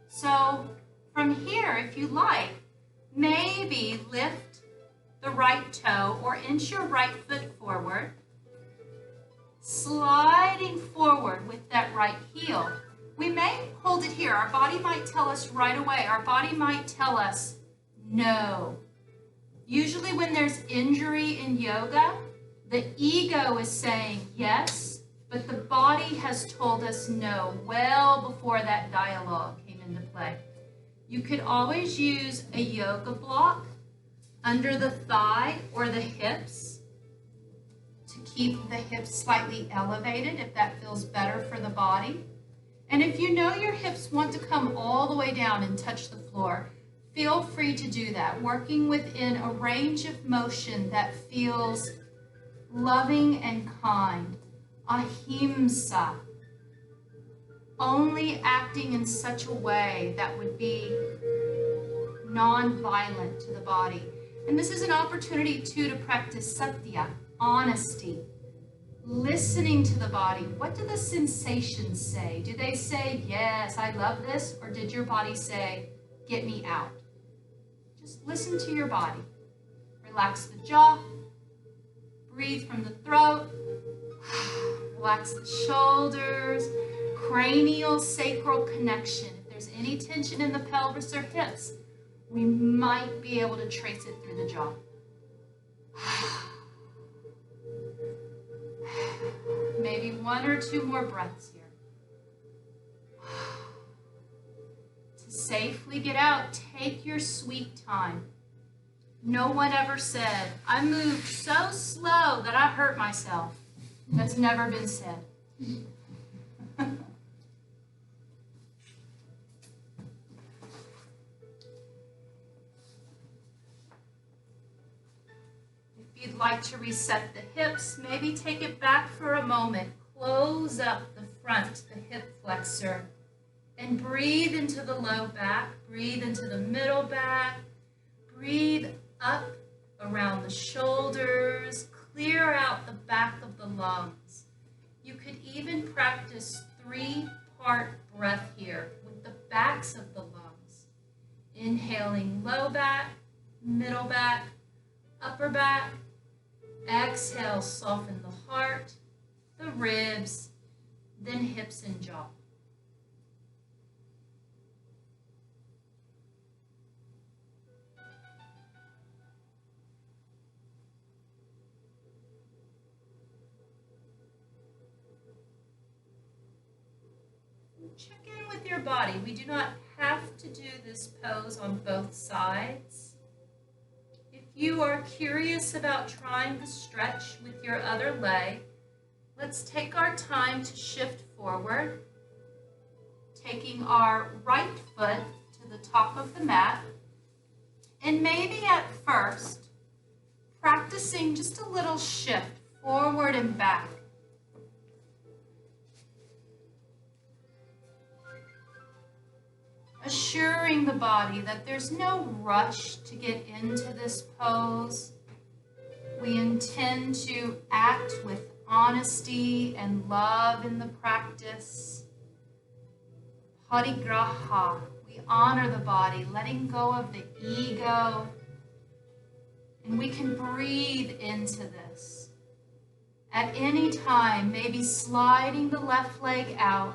So from here, if you like, maybe lift the right toe or inch your right foot forward. Sliding forward with that right heel. We may hold it here. Our body might tell us right away. Our body might tell us no. Usually when there's injury in yoga, the ego is saying yes, but the body has told us no well before that dialogue came into play. You could always use a yoga block under the thigh or the hips. Keep the hips slightly elevated if that feels better for the body. And if you know your hips want to come all the way down and touch the floor, feel free to do that, working within a range of motion that feels loving and kind. Ahimsa. Only acting in such a way that would be non-violent to the body. And this is an opportunity too to practice satya. Honesty, listening to the body. What do the sensations say? Do they say, yes, I love this? Or did your body say, get me out? Just listen to your body. Relax the jaw. Breathe from the throat. Relax the shoulders. Cranial sacral connection. If there's any tension in the pelvis or hips, we might be able to trace it through the jaw. Maybe one or two more breaths here. To safely get out, take your sweet time. No one ever said, I moved so slow that I hurt myself. That's never been said. If you'd like to reset the hips, maybe take it back for a moment. Close up the front, the hip flexor, and breathe into the low back. Breathe into the middle back. Breathe up around the shoulders. Clear out the back of the lungs. You could even practice 3-part breath here with the backs of the lungs. Inhaling low back, middle back, upper back. Exhale, soften the heart, the ribs, then hips and jaw. check in with your body. We do not have to do this pose on both sides. If you are curious about trying the stretch with your other leg, let's take our time to shift forward, taking our right foot to the top of the mat, and maybe at first, practicing just a little shift forward and back. Assuring the body that there's no rush to get into this pose. We intend to act with honesty and love in the practice. Parigraha. We honor the body, letting go of the ego. And we can breathe into this. At any time, maybe sliding the left leg out,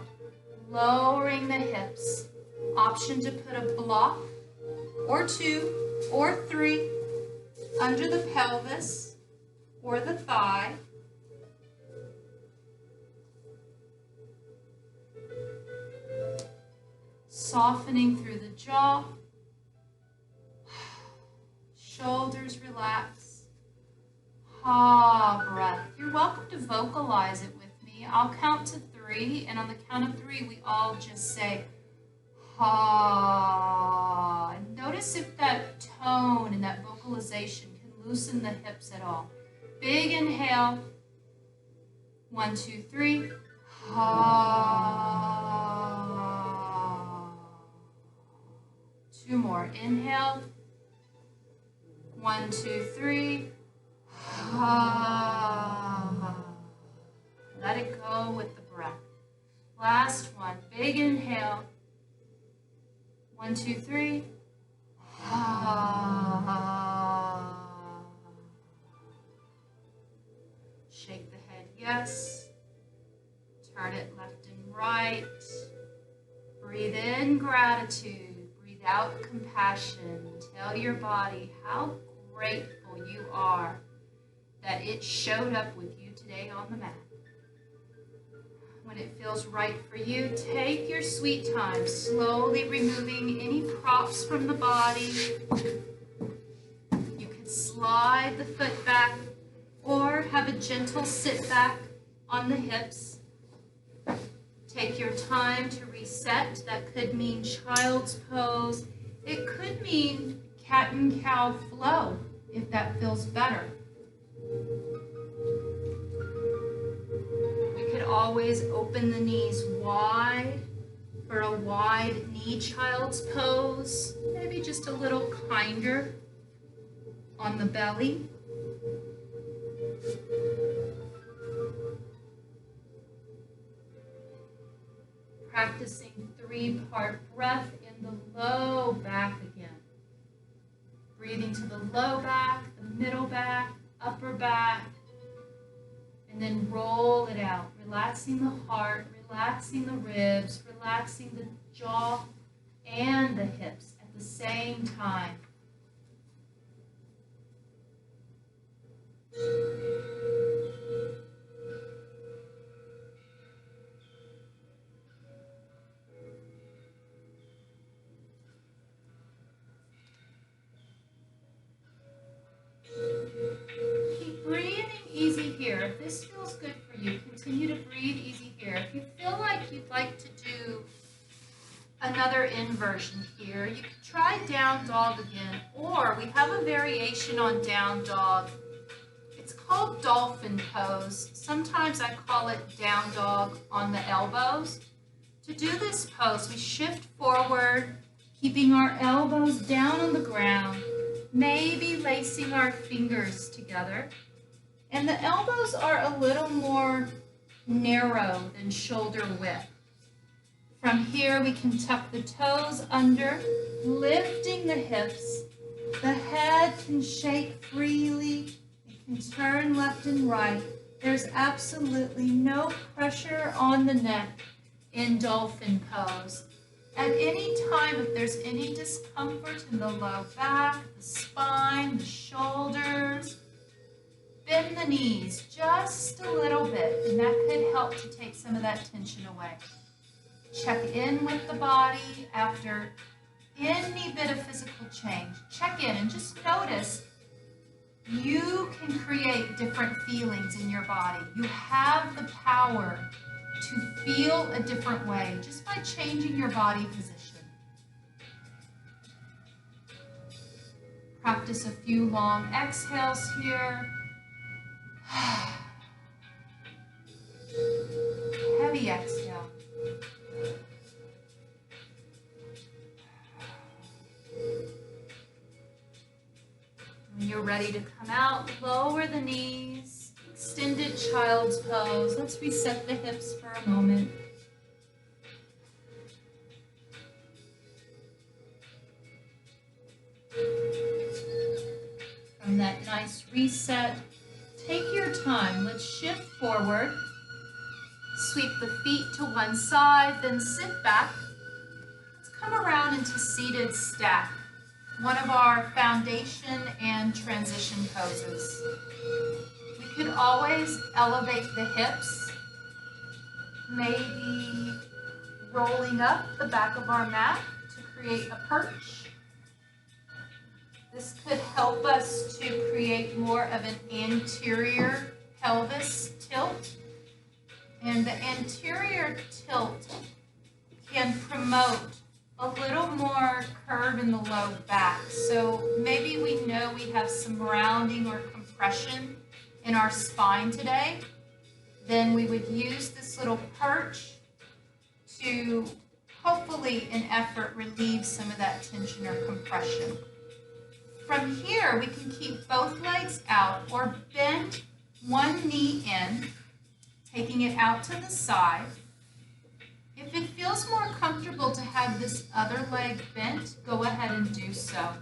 lowering the hips. Option to put a block or 2 or 3 under the pelvis or the thigh. Softening through the jaw. Shoulders relax. Ha, breath. You're welcome to vocalize it with me. I'll count to 3, and on the count of 3, we all just say, ha. And notice if that tone and that vocalization can loosen the hips at all. Big inhale. 1, 2, 3. Ha. 2 more. Inhale. 1, 2, 3. Ha. Let it go with the breath. Last one. Big inhale. 1, 2, 3. Shake the head, yes. Turn it left and right. Breathe in gratitude. Breathe out compassion. Tell your body how grateful you are that it showed up with you today on the mat. When it feels right for you, take your sweet time, slowly removing any props from the body. You can slide the foot back or have a gentle sit back on the hips. Take your time to reset. That could mean child's pose. It could mean cat and cow flow, if that feels better. Always open the knees wide for a wide knee child's pose. Maybe just a little kinder on the belly. Practicing 3-part breath in the low back again. Breathing to the low back, the middle back, upper back, and then roll it out, relaxing the heart, relaxing the ribs, relaxing the jaw and the hips at the same time. Keep breathing easy here. If this feels good for you, continue to breathe easy here. If you feel like you'd like to do another inversion here, you can try down dog again, or we have a variation on down dog. It's called Dolphin Pose. Sometimes I call it down dog on the elbows. To do this pose, we shift forward, keeping our elbows down on the ground, maybe lacing our fingers together. And the elbows are a little more narrow than shoulder width. From here, we can tuck the toes under, lifting the hips. The head can shake freely. It can turn left and right. There's absolutely no pressure on the neck in Dolphin Pose. At any time, if there's any discomfort in the low back, the spine, the shoulders, bend the knees just a little bit, and that could help to take some of that tension away. Check in with the body after any bit of physical change. Check in and just notice you can create different feelings in your body. You have the power to feel a different way just by changing your body position. Practice a few long exhales here. Heavy exhale. When you're ready to come out, lower the knees, extended child's pose. Let's reset the hips for a moment. From that nice reset, take your time. Let's shift forward. Sweep the feet to one side, then sit back. Let's come around into seated stack, one of our foundation and transition poses. We could always elevate the hips, maybe rolling up the back of our mat to create a perch. This could help us to create more of an anterior pelvis tilt. And the anterior tilt can promote a little more curve in the low back. So maybe we know we have some rounding or compression in our spine today. Then we would use this little perch to hopefully, in effort, relieve some of that tension or compression. From here, we can keep both legs out or bend one knee in, taking it out to the side. If it feels more comfortable to have this other leg bent, go ahead and do so.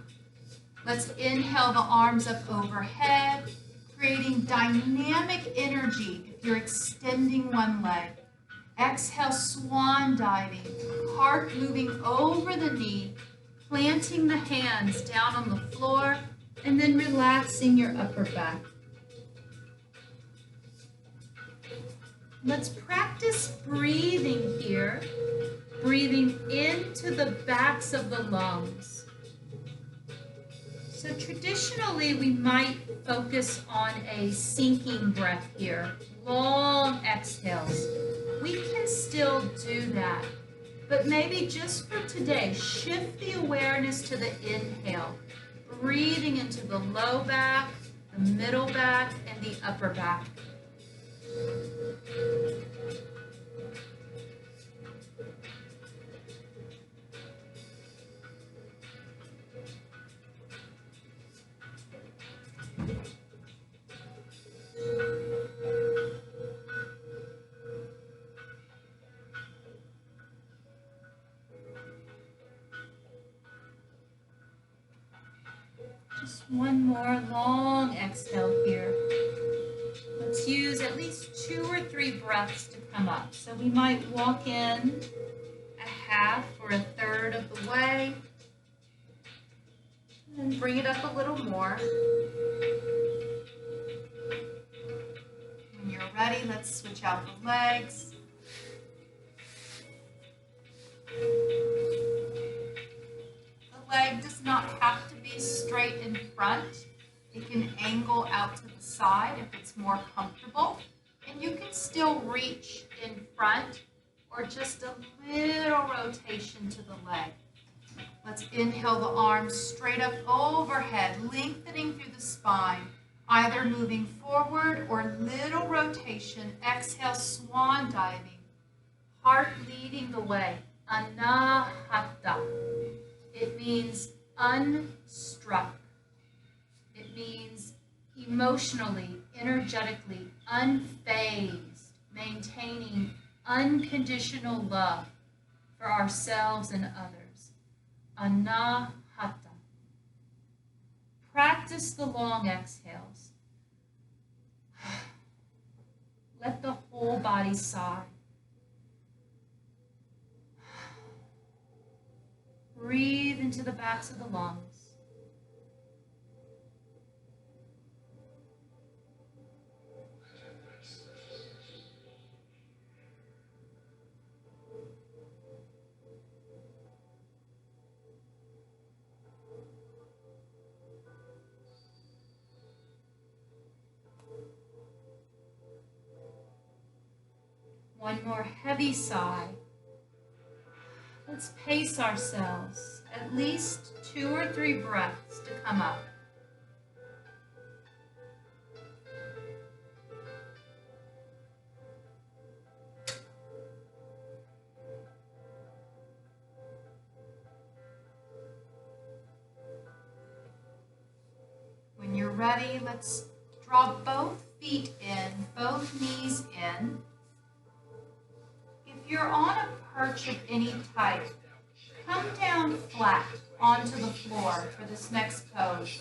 Let's inhale the arms up overhead, creating dynamic energy if you're extending one leg. Exhale, swan diving, heart moving over the knee, planting the hands down on the floor, and then relaxing your upper back. Let's practice breathing here, breathing into the backs of the lungs. So traditionally, we might focus on a sinking breath here, long exhales. We can still do that, but maybe just for today, shift the awareness to the inhale, breathing into the low back, the middle back, and the upper back. Just one more long exhale here. Let's use at least 2 or 3 breaths to come up. So we might walk in a half or a third of the way, and then bring it up a little more. When you're ready, let's switch out the legs. The leg does not have to be straight in front. It can angle out to the side if it's more comfortable. And you can still reach in front or just a little rotation to the leg. Let's inhale the arms straight up overhead, lengthening through the spine, either moving forward or little rotation. Exhale, swan diving. Heart leading the way. Anahata. It means unstruck. It means emotionally, energetically, unfazed, maintaining unconditional love for ourselves and others. Anahata. Practice the long exhales. Let the whole body sigh. Breathe into the backs of the lungs. One more heavy sigh. Let's pace ourselves, at least 2 or 3 breaths to come up. When you're ready, let's draw both feet in, both knees in. If you're on a perch of any type, come down flat onto the floor for this next pose.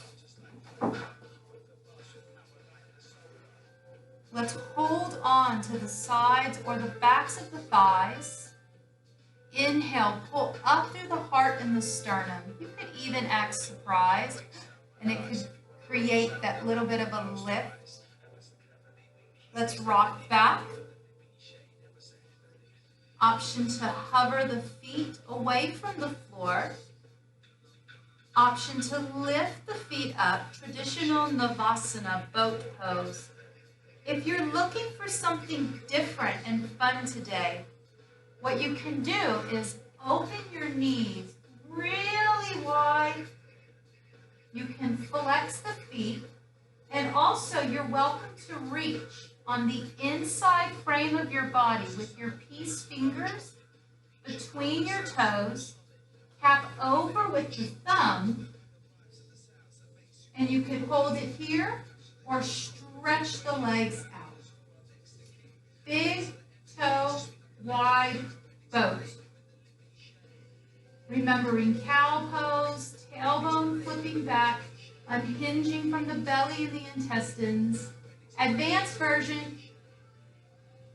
Let's hold on to the sides or the backs of the thighs. Inhale, pull up through the heart and the sternum. You could even act surprised, and it could create that little bit of a lift. Let's rock back. Option to hover the feet away from the floor. Option to lift the feet up, traditional Navasana boat pose. If you're looking for something different and fun today, what you can do is open your knees really wide. You can flex the feet, and also you're welcome to reach on the inside frame of your body with your peace fingers between your toes, cap over with the thumb, and you can hold it here or stretch the legs out. Big toe, wide boat. Remembering cow pose, tailbone flipping back, unhinging from the belly and the intestines. Advanced version,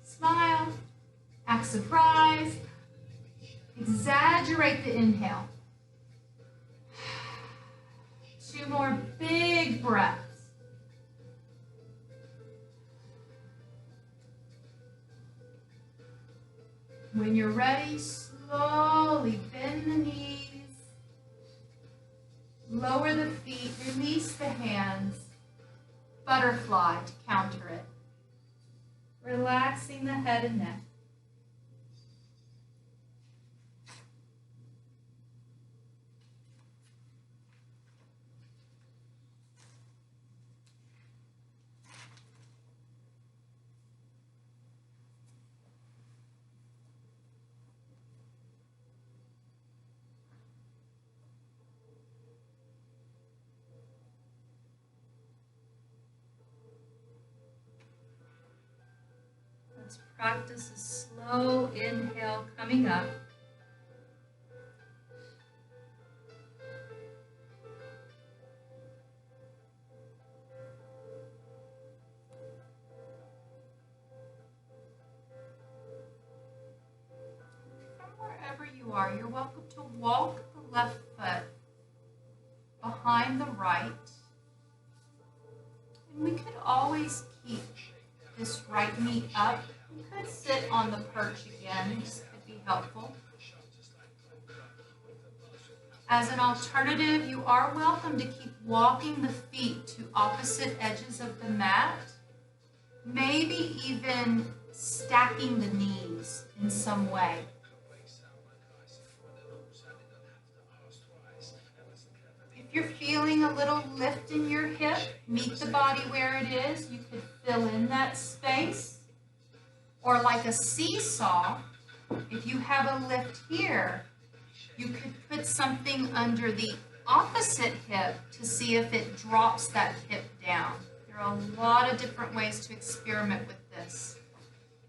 smile, act surprised, exaggerate the inhale. 2 more big breaths. When you're ready, slowly bend the knees, lower the feet, release the hands. Butterfly to counter it. Relaxing the head and neck. Let's practice a slow inhale coming up. From wherever you are, you're welcome to walk the left foot behind the right. And we could always keep this right knee up. You could sit on the perch again. This could be helpful. As an alternative, you are welcome to keep walking the feet to opposite edges of the mat. Maybe even stacking the knees in some way. If you're feeling a little lift in your hip, meet the body where it is. You could fill in that space. Or like a seesaw, if you have a lift here, you could put something under the opposite hip to see if it drops that hip down. There are a lot of different ways to experiment with this.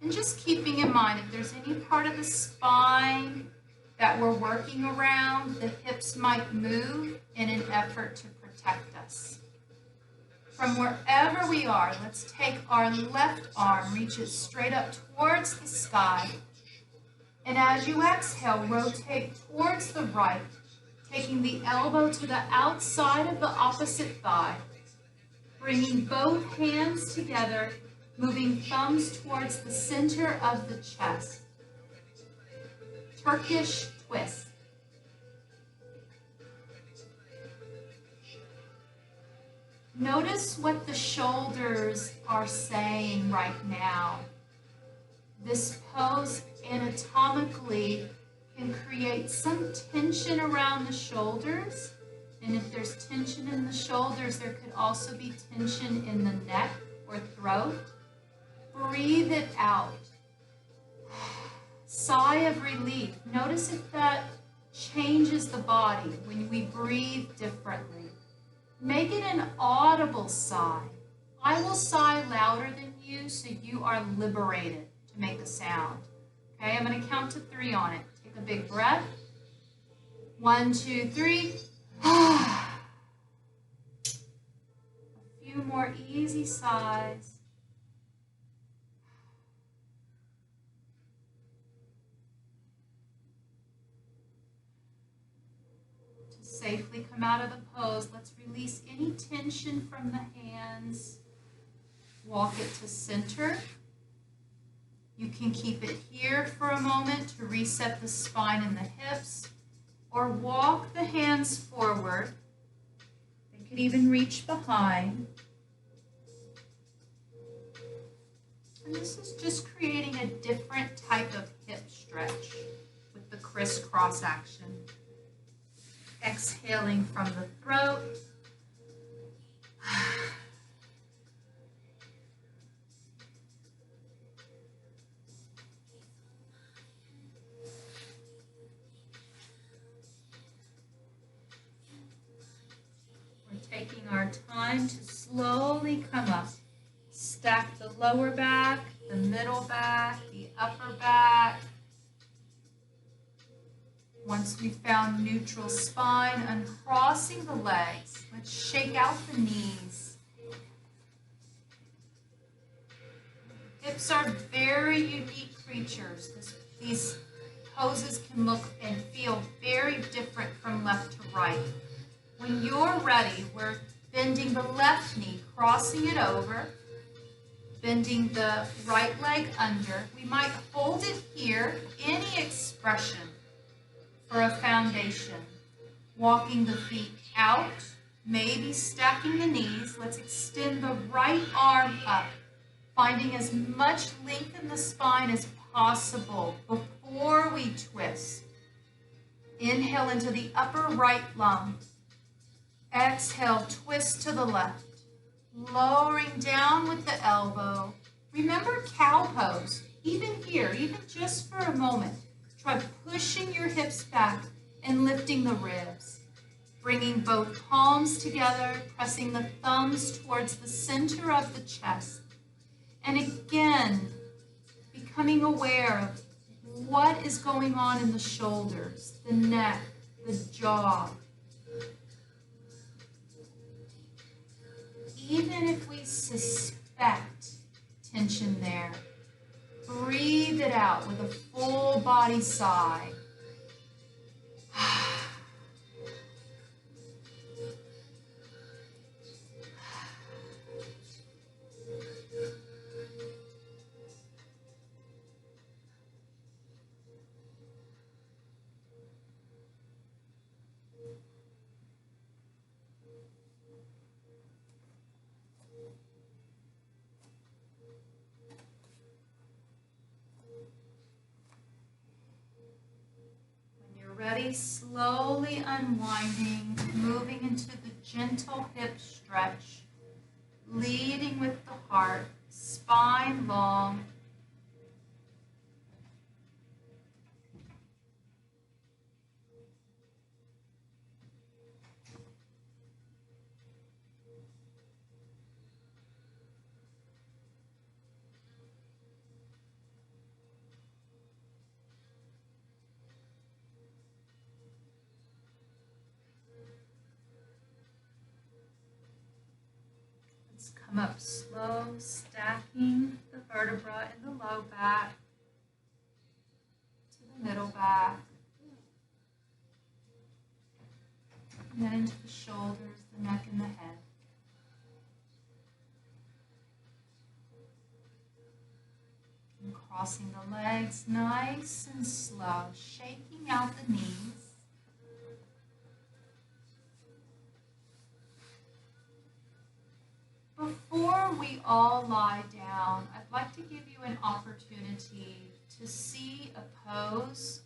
And just keeping in mind, if there's any part of the spine that we're working around, the hips might move in an effort to protect us. From wherever we are, let's take our left arm, reach it straight up towards the sky. And as you exhale, rotate towards the right, taking the elbow to the outside of the opposite thigh. Bringing both hands together, moving thumbs towards the center of the chest. Turkish twist. Notice what the shoulders are saying right now. This pose pose anatomically can create some tension around the shoulders. And if there's tension in the shoulders, there could also be tension in the neck or throat. Breathe it out. Sigh of relief. Notice if that changes the body when we breathe differently. Make it an audible sigh. I will sigh louder than you so you are liberated to make the sound. Okay, I'm going to count to 3 on it. Take a big breath. 1, 2, 3. A few more easy sighs. Safely come out of the pose. Let's release any tension from the hands. Walk it to center. You can keep it here for a moment to reset the spine and the hips, or walk the hands forward. They could even reach behind. And this is just creating a different type of hip stretch with the crisscross action. Exhaling from the throat. We're taking our time to slowly come up. Stack the lower back, the middle back, the upper back. Once we've found neutral spine, uncrossing the legs, let's shake out the knees. Hips are very unique creatures. These poses can look and feel very different from left to right. When you're ready, we're bending the left knee, crossing it over, bending the right leg under. We might hold it here, any expression for a foundation. Walking the feet out, maybe stacking the knees. Let's extend the right arm up, finding as much length in the spine as possible before we twist. Inhale into the upper right lung. Exhale, twist to the left. Lowering down with the elbow. Remember cow pose, even here, even just for a moment. Try pushing your hips back and lifting the ribs. Bringing both palms together, pressing the thumbs towards the center of the chest. And again, becoming aware of what is going on in the shoulders, the neck, the jaw. Even if we suspect tension there, breathe it out with a full body sigh. Ready, slowly unwinding, moving into the gentle hip stretch, leading with the heart, spine long. Come up slow, stacking the vertebra in the low back to the middle back, and then into the shoulders, the neck, and the head. And crossing the legs nice and slow, shaking out the knees. Before we all lie down, I'd like to give you an opportunity to see a pose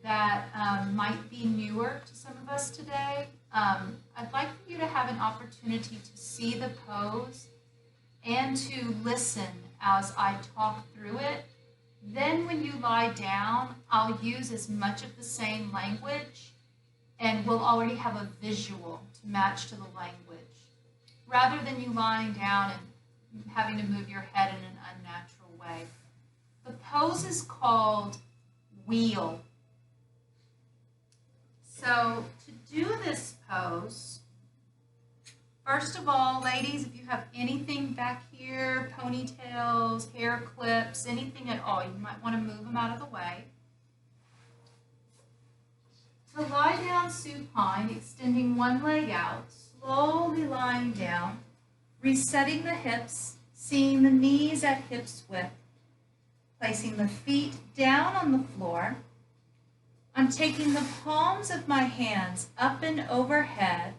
that might be newer to some of us today. I'd like for you to have an opportunity to see the pose and to listen as I talk through it. Then when you lie down, I'll use as much of the same language, and we'll already have a visual to match to the language, rather than you lying down and having to move your head in an unnatural way. The pose is called wheel. So to do this pose, first of all, ladies, if you have anything back here, ponytails, hair clips, anything at all, you might want to move them out of the way. To lie down supine, extending one leg out, slowly lying down, resetting the hips, seeing the knees at hips width, placing the feet down on the floor. I'm taking the palms of my hands up and overhead,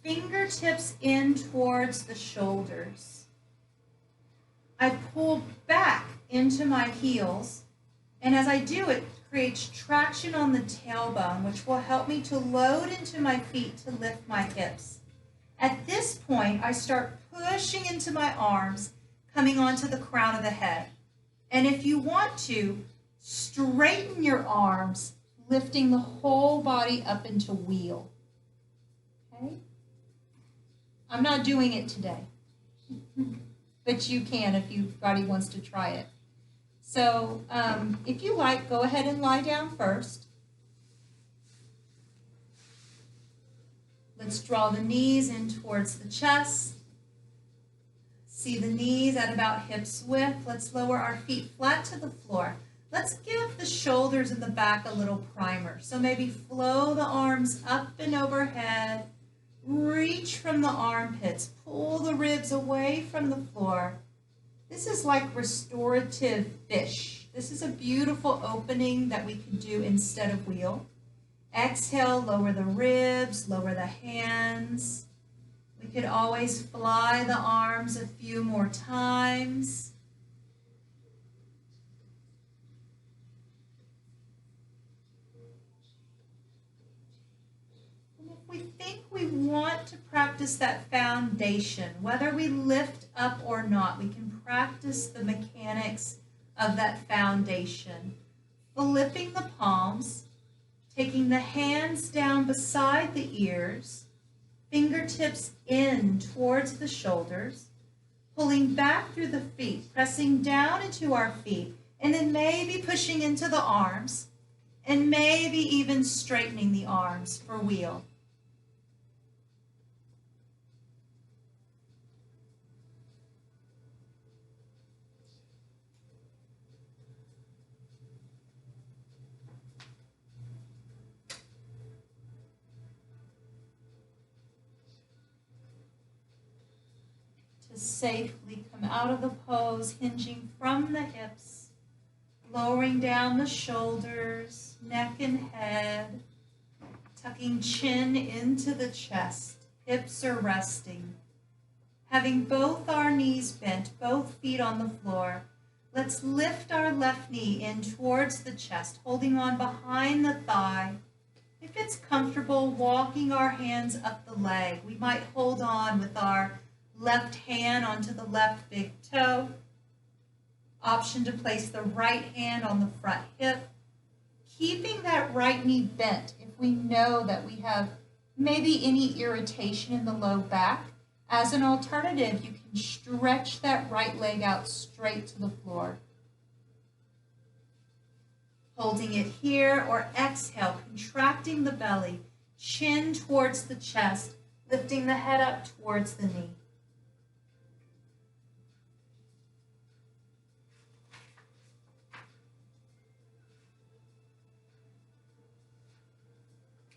fingertips in towards the shoulders. I pull back into my heels, and as I do, it creates traction on the tailbone, which will help me to load into my feet to lift my hips. At this point, I start pushing into my arms, coming onto the crown of the head. And if you want to, straighten your arms, lifting the whole body up into wheel. Okay? I'm not doing it today, but you can if anybody wants to try it. So if you like, go ahead and lie down first. Let's draw the knees in towards the chest. See the knees at about hips width. Let's lower our feet flat to the floor. Let's give the shoulders and the back a little primer. So maybe flow the arms up and overhead. Reach from the armpits. Pull the ribs away from the floor. This is like restorative fish. This is a beautiful opening that we can do instead of wheel. Exhale, lower the ribs, lower the hands. We could always fly the arms a few more times. And if we think we want to practice that foundation, whether we lift up or not, we can practice the mechanics of that foundation. Flipping the palms, taking the hands down beside the ears, fingertips in towards the shoulders, pulling back through the feet, pressing down into our feet, and then maybe pushing into the arms, and maybe even straightening the arms for wheel. Safely come out of the pose, hinging from the hips, lowering down the shoulders, neck and head, tucking chin into the chest, hips are resting. Having both our knees bent, both feet on the floor, let's lift our left knee in towards the chest, holding on behind the thigh. If it's comfortable, walking our hands up the leg, we might hold on with our left hand onto the left big toe. Option to place the right hand on the front hip. Keeping that right knee bent if we know that we have maybe any irritation in the low back. As an alternative, you can stretch that right leg out straight to the floor. Holding it here, or exhale, contracting the belly, chin towards the chest, lifting the head up towards the knee.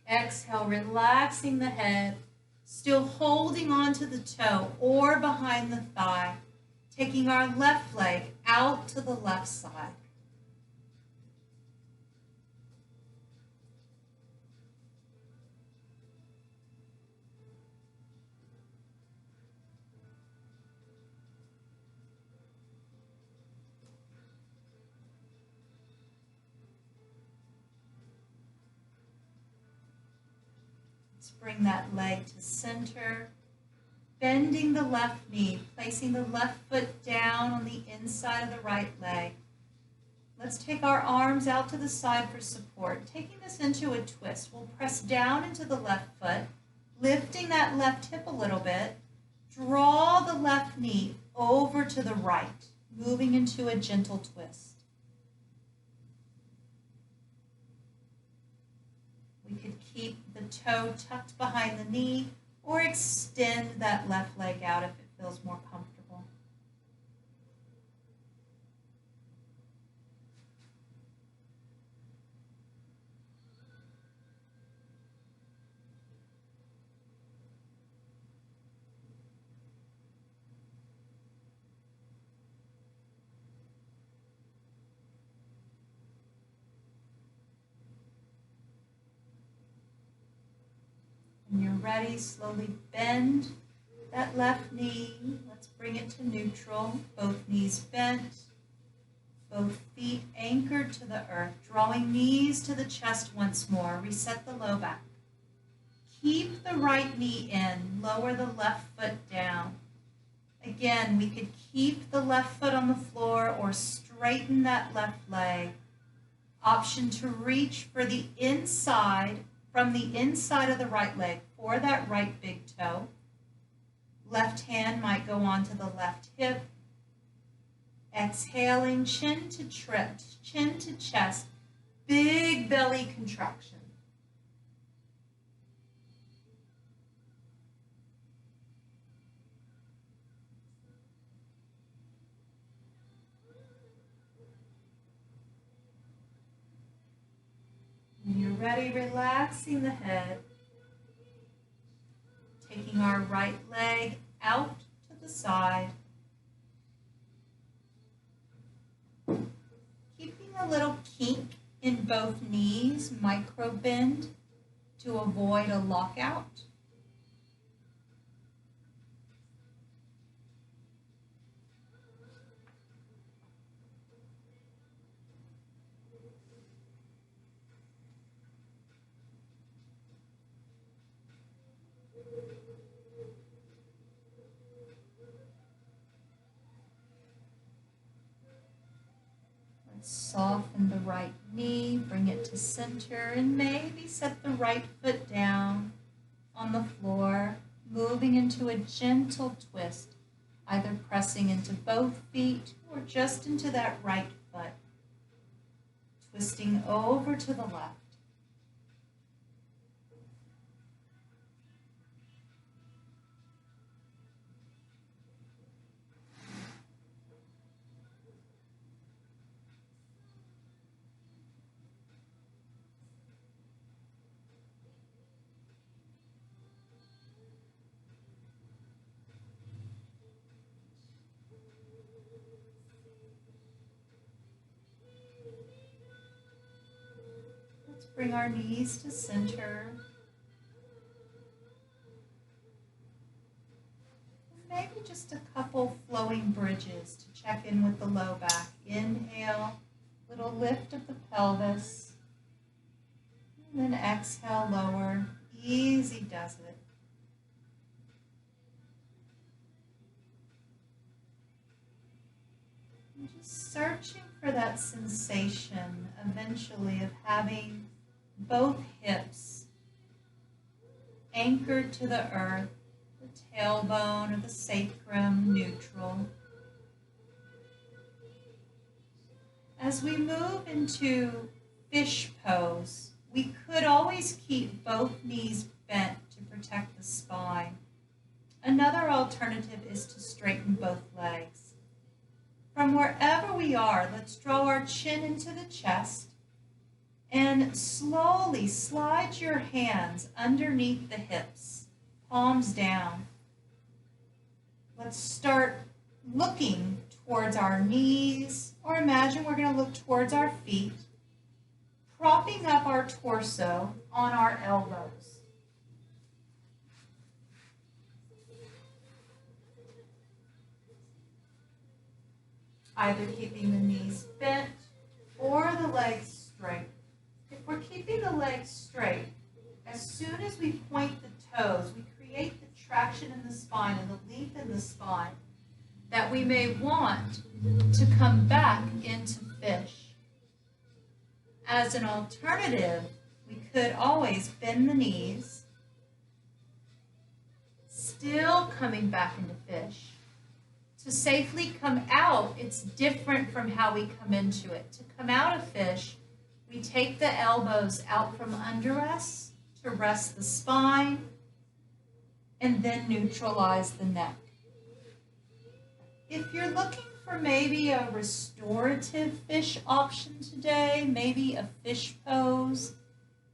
Exhale, relaxing the head, still holding on to the toe or behind the thigh, taking our left leg out to the left side. bring that leg to center. Bending the left knee, placing the left foot down on the inside of the right leg. Let's take our arms out to the side for support. Taking this into a twist, we'll press down into the left foot, lifting that left hip a little bit. Draw the left knee over to the right, moving into a gentle twist. We could keep the toe tucked behind the knee or extend that left leg out if it feels more comfortable. When you're ready, slowly bend that left knee. Let's bring it to neutral. Both knees bent, both feet anchored to the earth. Drawing knees to the chest once more. Reset the low back. Keep the right knee in. Lower the left foot down. Again, we could keep the left foot on the floor or straighten that left leg. Option to reach for the inside, from the inside of the right leg for that right big toe. Left hand might go onto the left hip. Exhaling, chin to chest, big belly contraction. When you're ready, relaxing the head, taking our right leg out to the side, keeping a little kink in both knees, micro bend to avoid a lockout. Soften the right knee, bring it to center, and maybe set the right foot down on the floor, moving into a gentle twist, either pressing into both feet or just into that right foot, twisting over to the left. Bring our knees to center. And maybe just a couple flowing bridges to check in with the low back. Inhale, little lift of the pelvis. And then exhale, lower. Easy does it. And just searching for that sensation eventually of having both hips anchored to the earth, the tailbone or the sacrum neutral. As we move into fish pose, we could always keep both knees bent to protect the spine. Another alternative is to straighten both legs. From wherever we are, let's draw our chin into the chest and slowly slide your hands underneath the hips, palms down. Let's start looking towards our knees, or imagine we're going to look towards our feet, propping up our torso on our elbows. Either keeping the knees bent or the legs straight. If we're keeping the legs straight, as soon as we point the we may want to come back into fish. As an alternative, we could always bend the knees, still coming back into fish. To safely come out, it's different from how we come into it. To come out of fish, we take the elbows out from under us to rest the spine and then neutralize the neck. If you're looking for maybe a restorative fish option today, maybe a fish pose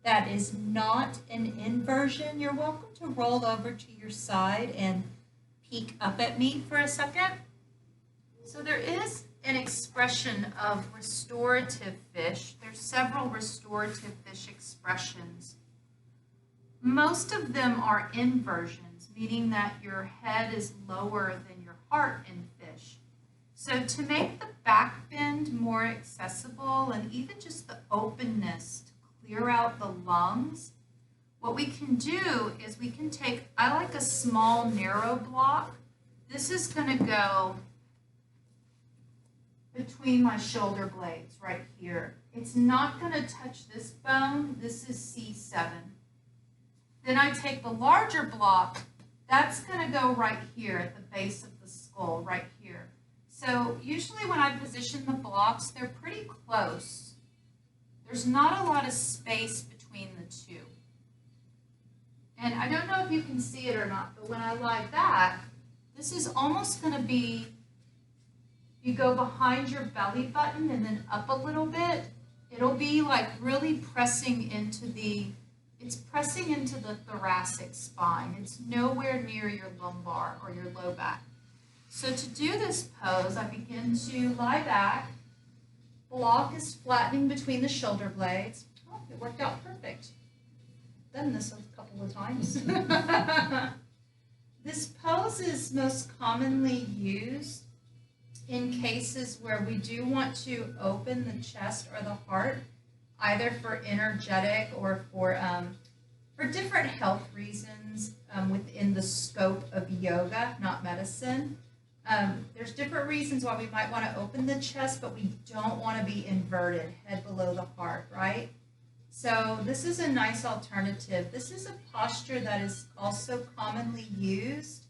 that is not an inversion, you're welcome to roll over to your side and peek up at me for a second. So there is an expression of restorative fish. There's several restorative fish expressions. Most of them are inversions, meaning that your head is lower than your heart in fish. So to make the back bend more accessible and even just the openness to clear out the lungs, what we can do is we can take, I like a small narrow block. This is going to go between my shoulder blades right here. It's not going to touch this bone. This is C7. Then I take the larger block. That's going to go right here at the base of the skull, right here. So usually when I position the blocks, they're pretty close. There's not a lot of space between the two. And I don't know if you can see it or not, but when I lie back, this is almost going to be, you go behind your belly button and then up a little bit, it'll be like really pressing into it's pressing into the thoracic spine. It's nowhere near your lumbar or your low back. So to do this pose, I begin to lie back. Block is flattening between the shoulder blades. Oh, it worked out perfect. Done this a couple of times. This pose is most commonly used in cases where we do want to open the chest or the heart, either for energetic or for different health reasons within the scope of yoga, not medicine. There's different reasons why we might want to open the chest, but we don't want to be inverted, head below the heart, right? So this is a nice alternative. This is a posture that is also commonly used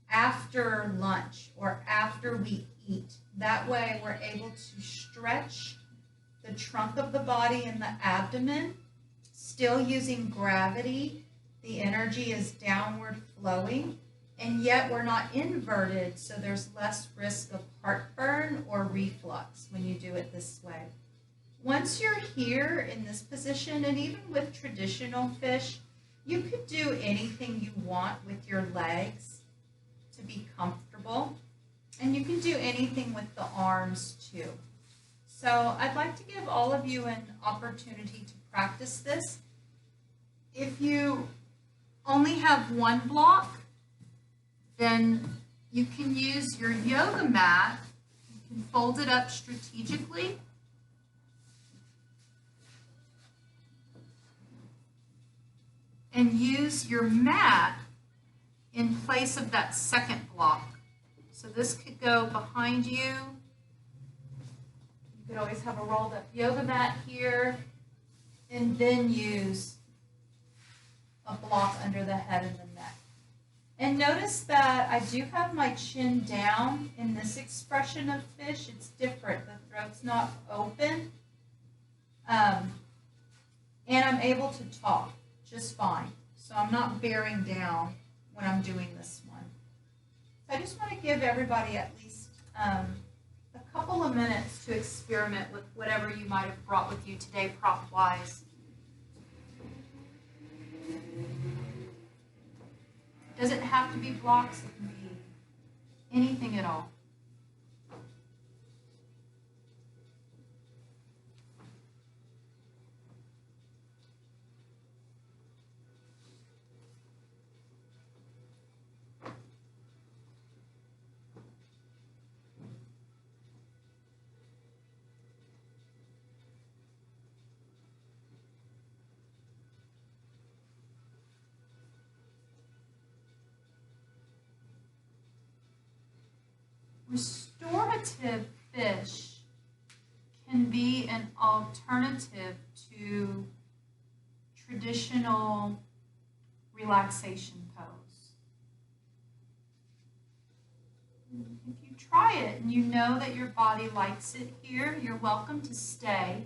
after lunch or after we eat. That way we're able to stretch the trunk of the body and the abdomen, still using gravity. The energy is downward flowing, and yet we're not inverted, so there's less risk of heartburn or reflux when you do it this way. Once you're here in this position, and even with traditional fish, you could do anything you want with your legs to be comfortable, and you can do anything with the arms too. So I'd like to give all of you an opportunity to practice this. If you only have one block, then you can use your yoga mat. You can fold it up strategically. And use your mat in place of that second block. So this could go behind you. You could always have a rolled up yoga mat here, and then use a block under the head and the neck. And notice that I do have my chin down in this expression of fish. It's different. The throat's not open. And I'm able to talk just fine. So I'm not bearing down when I'm doing this one. So I just want to give everybody at least a couple of minutes to experiment with whatever you might have brought with you today prop-wise. It doesn't have to be blocks, it can be anything at all. Restorative fish can be an alternative to traditional relaxation pose. If you try it and you know that your body likes it here, you're welcome to stay.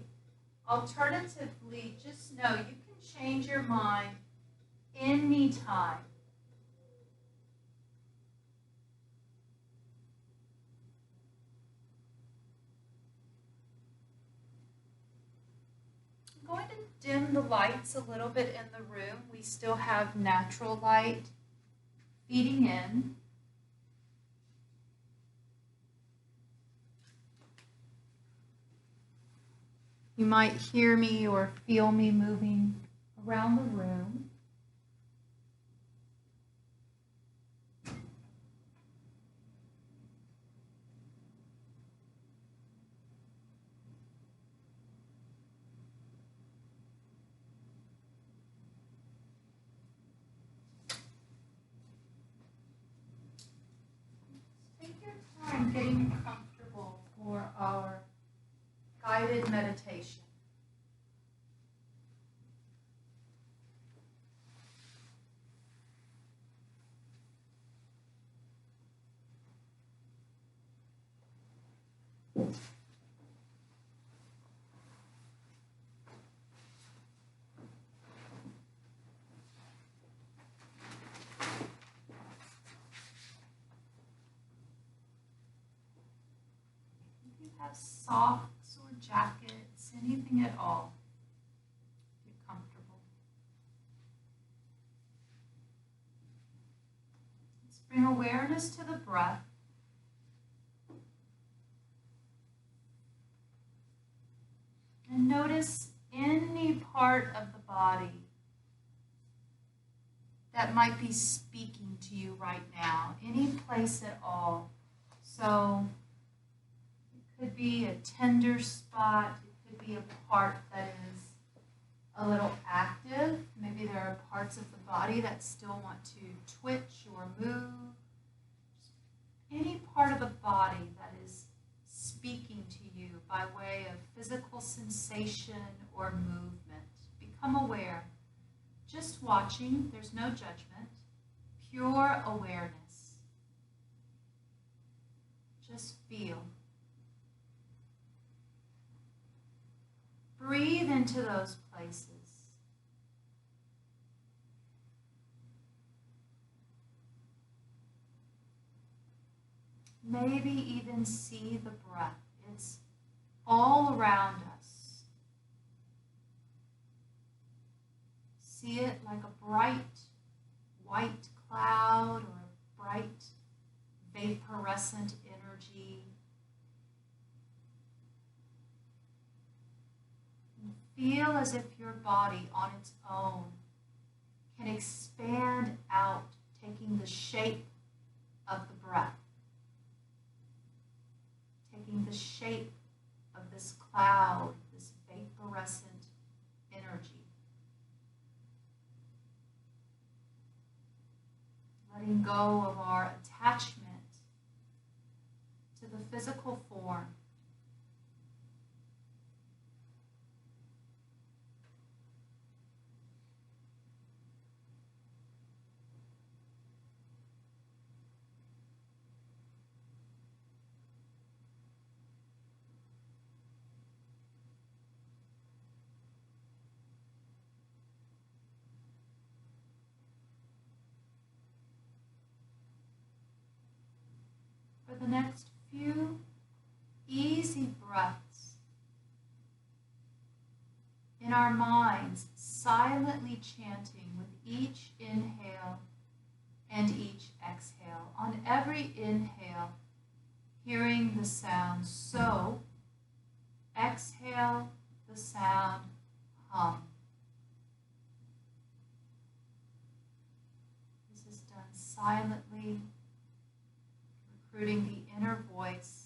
Alternatively, just know you can change your mind anytime. I'm going to dim the lights a little bit in the room. We still have natural light feeding in. You might hear me or feel me moving around the room. Take your time getting comfortable for our guided meditation. If you have socks or jackets, anything at all, get comfortable. Let's bring awareness to the breath. And notice any part of the body that might be speaking to you right now, any place at all. So it could be a tender spot, it could be a part that is a little active. Maybe there are parts of the body that still want to twitch or move. Any part of the body that is speaking to you by way of physical sensation or movement. Become aware. Just watching, there's no judgment. Pure awareness. Just feel. Breathe into those places. Maybe even see the breath. It's all around us. See it like a bright white cloud or a bright vaporescent energy. And feel as if your body on its own can expand out, taking the shape of the breath. Taking the shape of this cloud, this vaporescent energy. Letting go of our attachment to the physical form. For the next few easy breaths, in our minds, silently chanting with each inhale and each exhale. On every inhale, hearing the sound so, exhale the sound hum. This is done silently, recruiting the inner voice,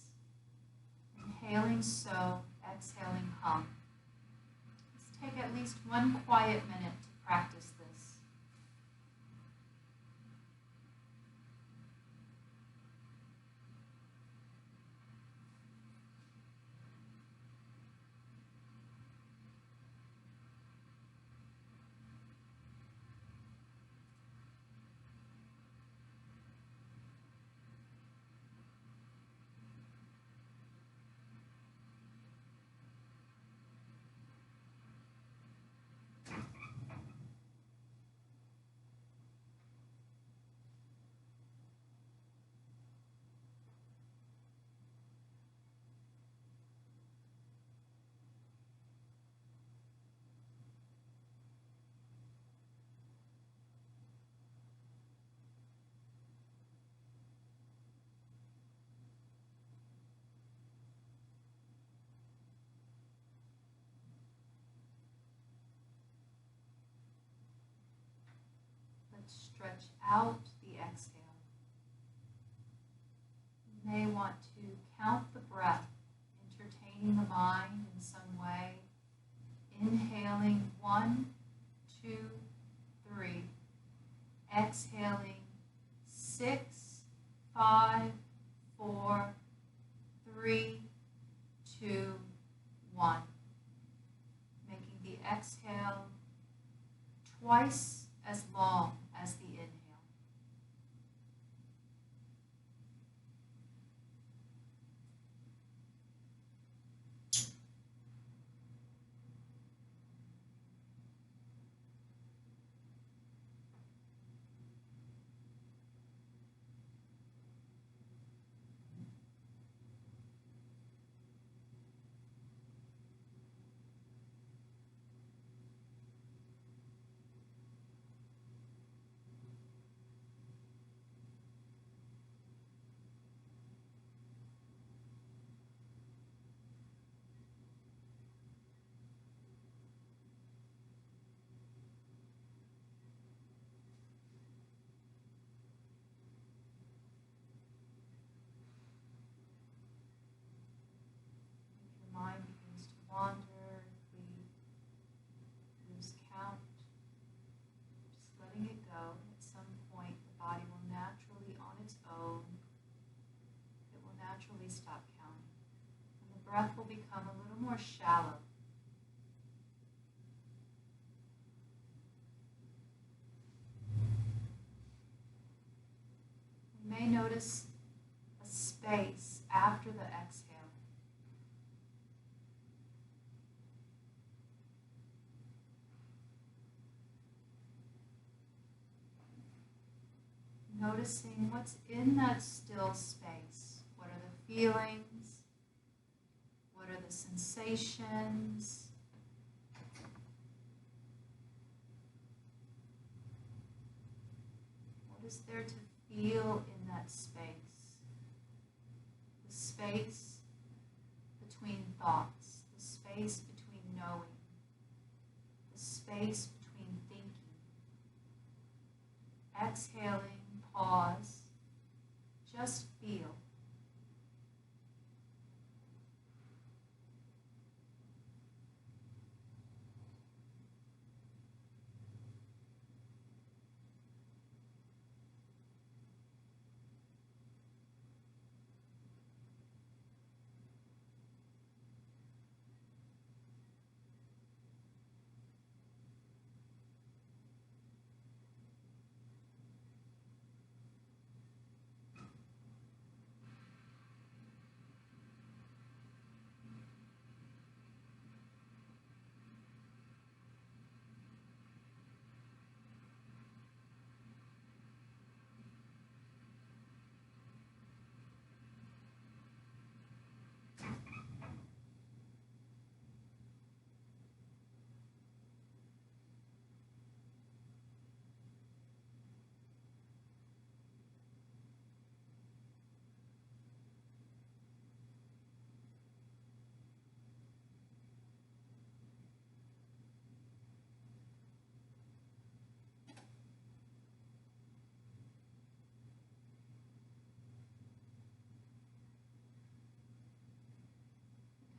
inhaling so, exhaling hum. Let's take at least one quiet minute to practice this. Let's stretch out the exhale. You may want to count the breath, entertaining the mind in some way. Inhaling 1, 2, 3. Exhaling 6, 5, 4, 3, 2, 1. Making the exhale twice as long as the inhale. Mind begins to wander, if we lose count, just letting it go. At some point, the body will naturally, on its own, it will naturally stop counting. And the breath will become a little more shallow. We may notice a space after the exhale. Noticing what's in that still space. What are the feelings? What are the sensations? What is there to feel in that space? The space between thoughts, the space between knowing, the space between thinking. Exhaling. Pause, just feel.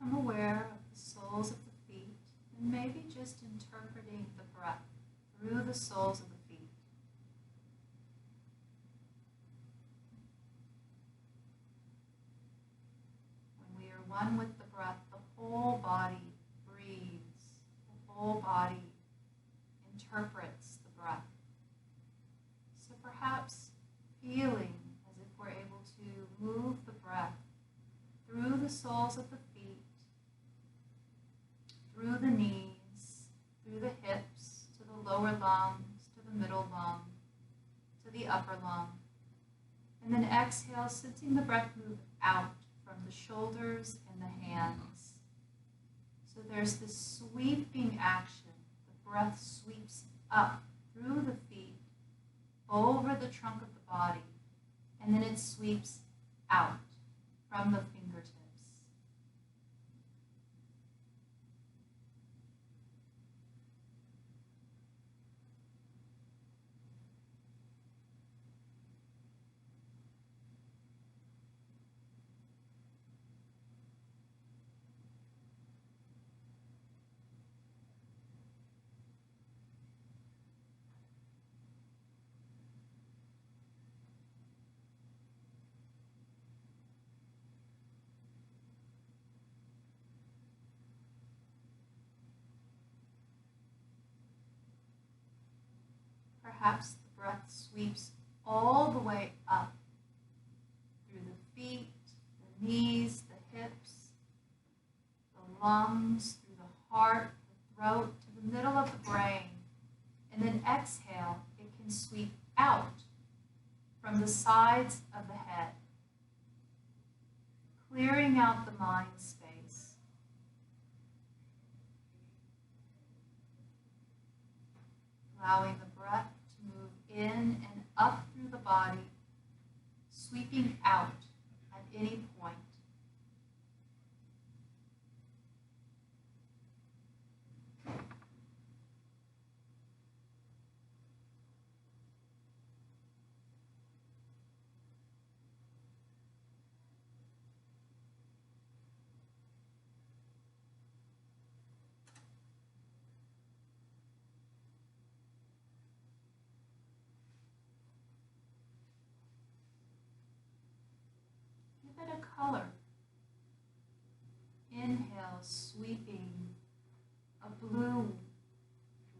Become aware of the soles of the feet and maybe just interpreting the breath through the soles of the feet. When we are one with the breath, the whole body breathes, the whole body interprets the breath. So perhaps feeling as if we're able to move the breath through the soles of the feet, through the knees, through the hips, to the lower lungs, to the middle lung, to the upper lung. And then exhale, sensing the breath move out from the shoulders and the hands. So there's this sweeping action. The breath sweeps up through the feet, over the trunk of the body, and then it sweeps out from the fingertips. Perhaps the breath sweeps all the way up through the feet, the knees, the hips, the lungs, through the heart, the throat, to the middle of the brain. And then exhale, it can sweep out from the sides of the head, clearing out the mind space. Allowing the breath to move in and up through the body, sweeping out at any point. Give it a color. Inhale, sweeping a blue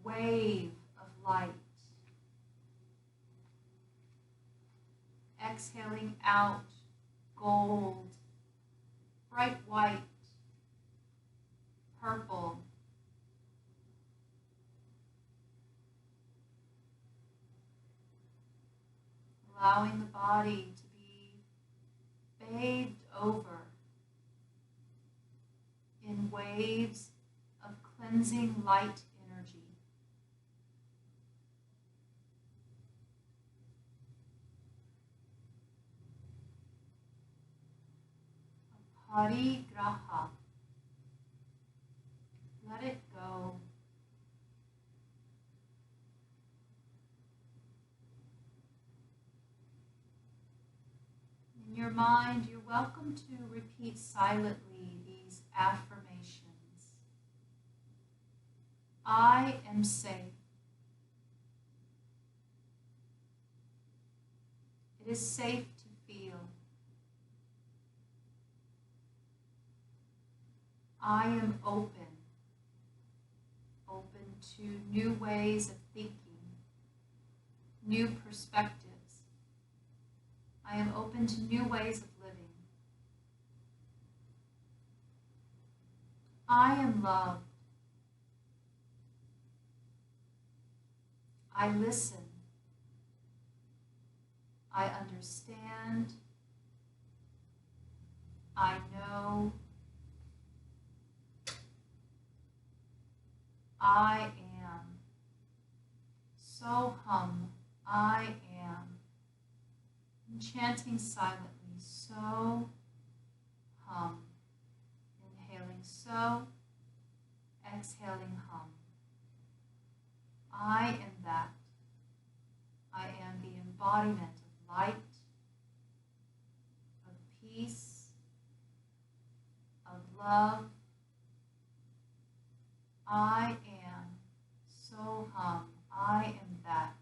wave of light. Exhaling out, gold, bright white, purple. Allowing the body to be bathed over in waves of cleansing light energy. Parigraha. Let it go. In your mind, you're welcome to repeat silently these affirmations. I am safe. It is safe to feel. I am open to new ways of thinking, new perspectives. I am open to new ways of living. I am loved. I listen. I understand. I know. I am. So hum, I am. And chanting silently, so hum. Inhaling so, exhaling hum. I am that. I am the embodiment of light, of peace, of love. I am, so hum, I am that.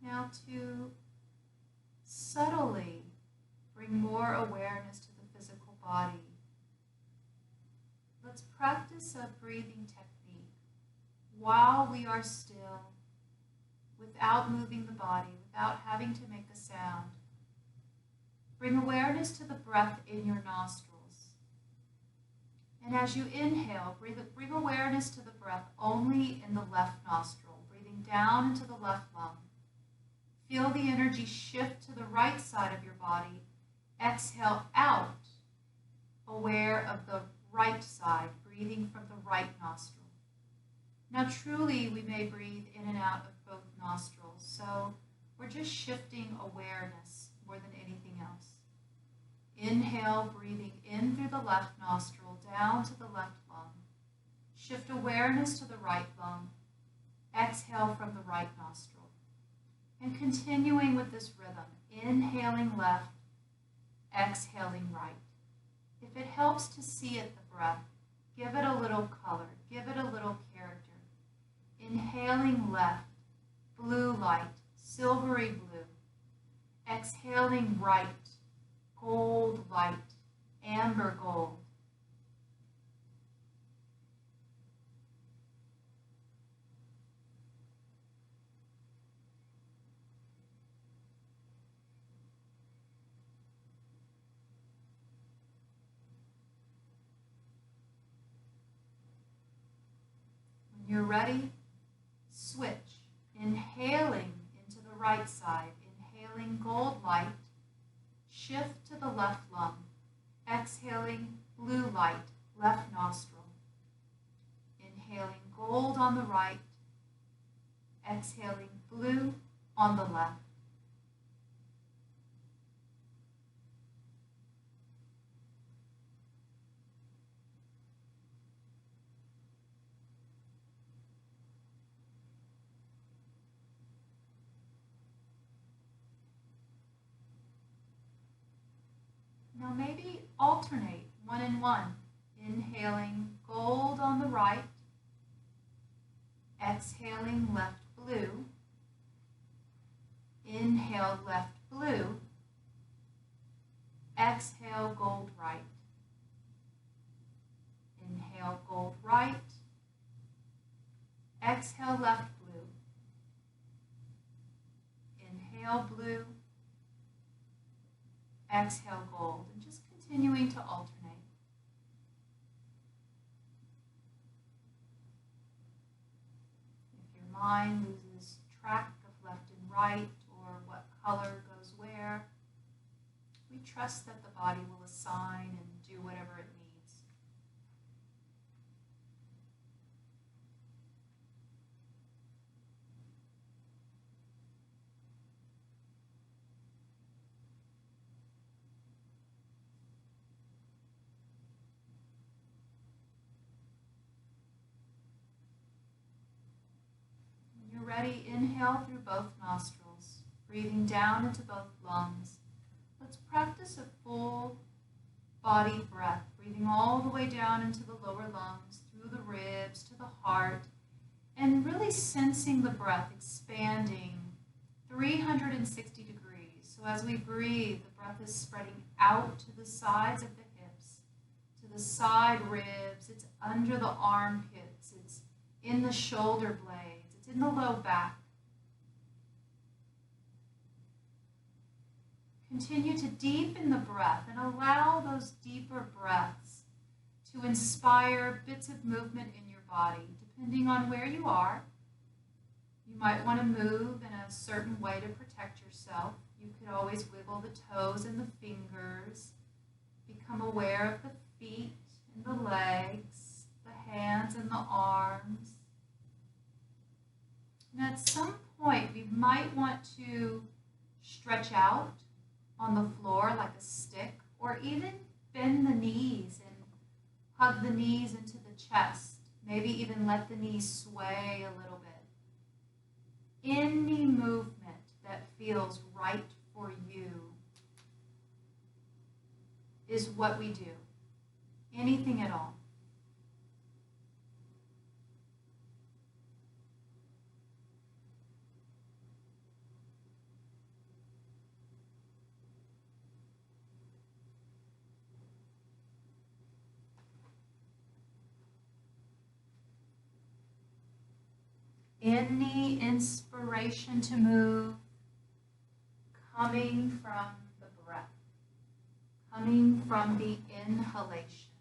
Now to subtly bring more awareness to the physical body, let's practice a breathing technique while we are still, without moving the body, without having to make a sound. Bring awareness to the breath in your nostrils. And as you inhale, bring awareness to the breath only in the left nostril, breathing down into the left lung. Feel the energy shift to the right side of your body. Exhale out, aware of the right side, breathing from the right nostril. Now truly we may breathe in and out of both nostrils, so we're just shifting awareness more than anything else. Inhale, breathing in through the left nostril, down to the left lung. Shift awareness to the right lung. Exhale from the right nostril. And continuing with this rhythm, inhaling left, exhaling right. If it helps to see it, the breath, Give it a little color. Give it a little character. Inhaling left, blue light, silvery blue. Exhaling right, gold light, amber gold. When you're ready, switch. Inhaling into the right side, inhaling gold light, shift to the left lung, exhaling blue light, left nostril. Inhaling gold on the right, exhaling blue on the left. Now maybe alternate one and one. Inhaling gold on the right, exhaling left blue. Inhale left blue, exhale gold right. Inhale gold right, exhale left blue. Inhale blue, exhale gold, and just continuing to alternate. If your mind loses track of left and right or what color goes where, we trust that the body will assign and do whatever it needs. Ready, inhale through both nostrils, breathing down into both lungs. Let's practice a full body breath, breathing all the way down into the lower lungs, through the ribs, to the heart, and really sensing the breath expanding 360 degrees. So as we breathe, the breath is spreading out to the sides of the hips, to the side ribs, it's under the armpits, it's in the shoulder blades, in the low back. Continue to deepen the breath and allow those deeper breaths to inspire bits of movement in your body, depending on where you are. You might want to move in a certain way to protect yourself. You could always wiggle the toes and the fingers, become aware of the feet and the legs, the hands and the arms. And at some point, we might want to stretch out on the floor like a stick, or even bend the knees and hug the knees into the chest. Maybe even let the knees sway a little bit. Any movement that feels right for you is what we do. Anything at all. Any inspiration to move coming from the breath, coming from the inhalation.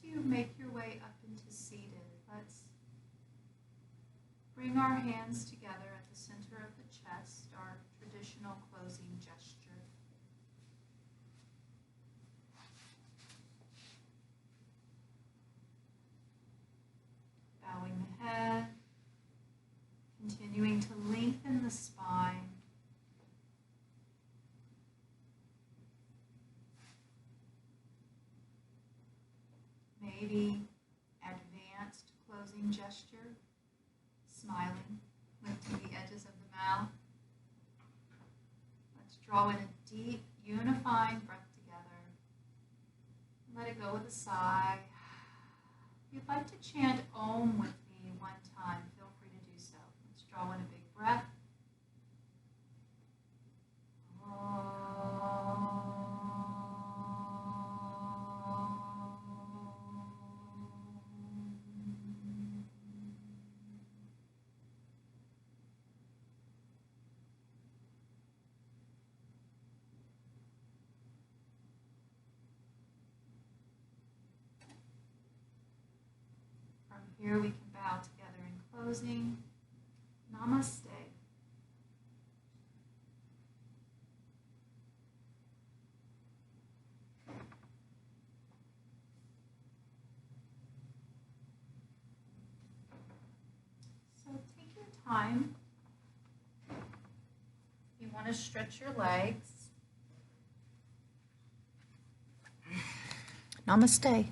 you make your way up into seated, let's bring our hands together at the center of the chest, our traditional closing gesture. Bowing the head, continuing to lengthen the spine. Maybe advanced closing gesture, smiling, lifting the edges of the mouth. Let's draw in a deep, unifying breath together. Let it go with a sigh. If you'd like to chant Om with me one time, feel free to do so. Let's draw in a big breath. Here we can bow together in closing. Namaste. So take your time. If you want to stretch your legs. Namaste.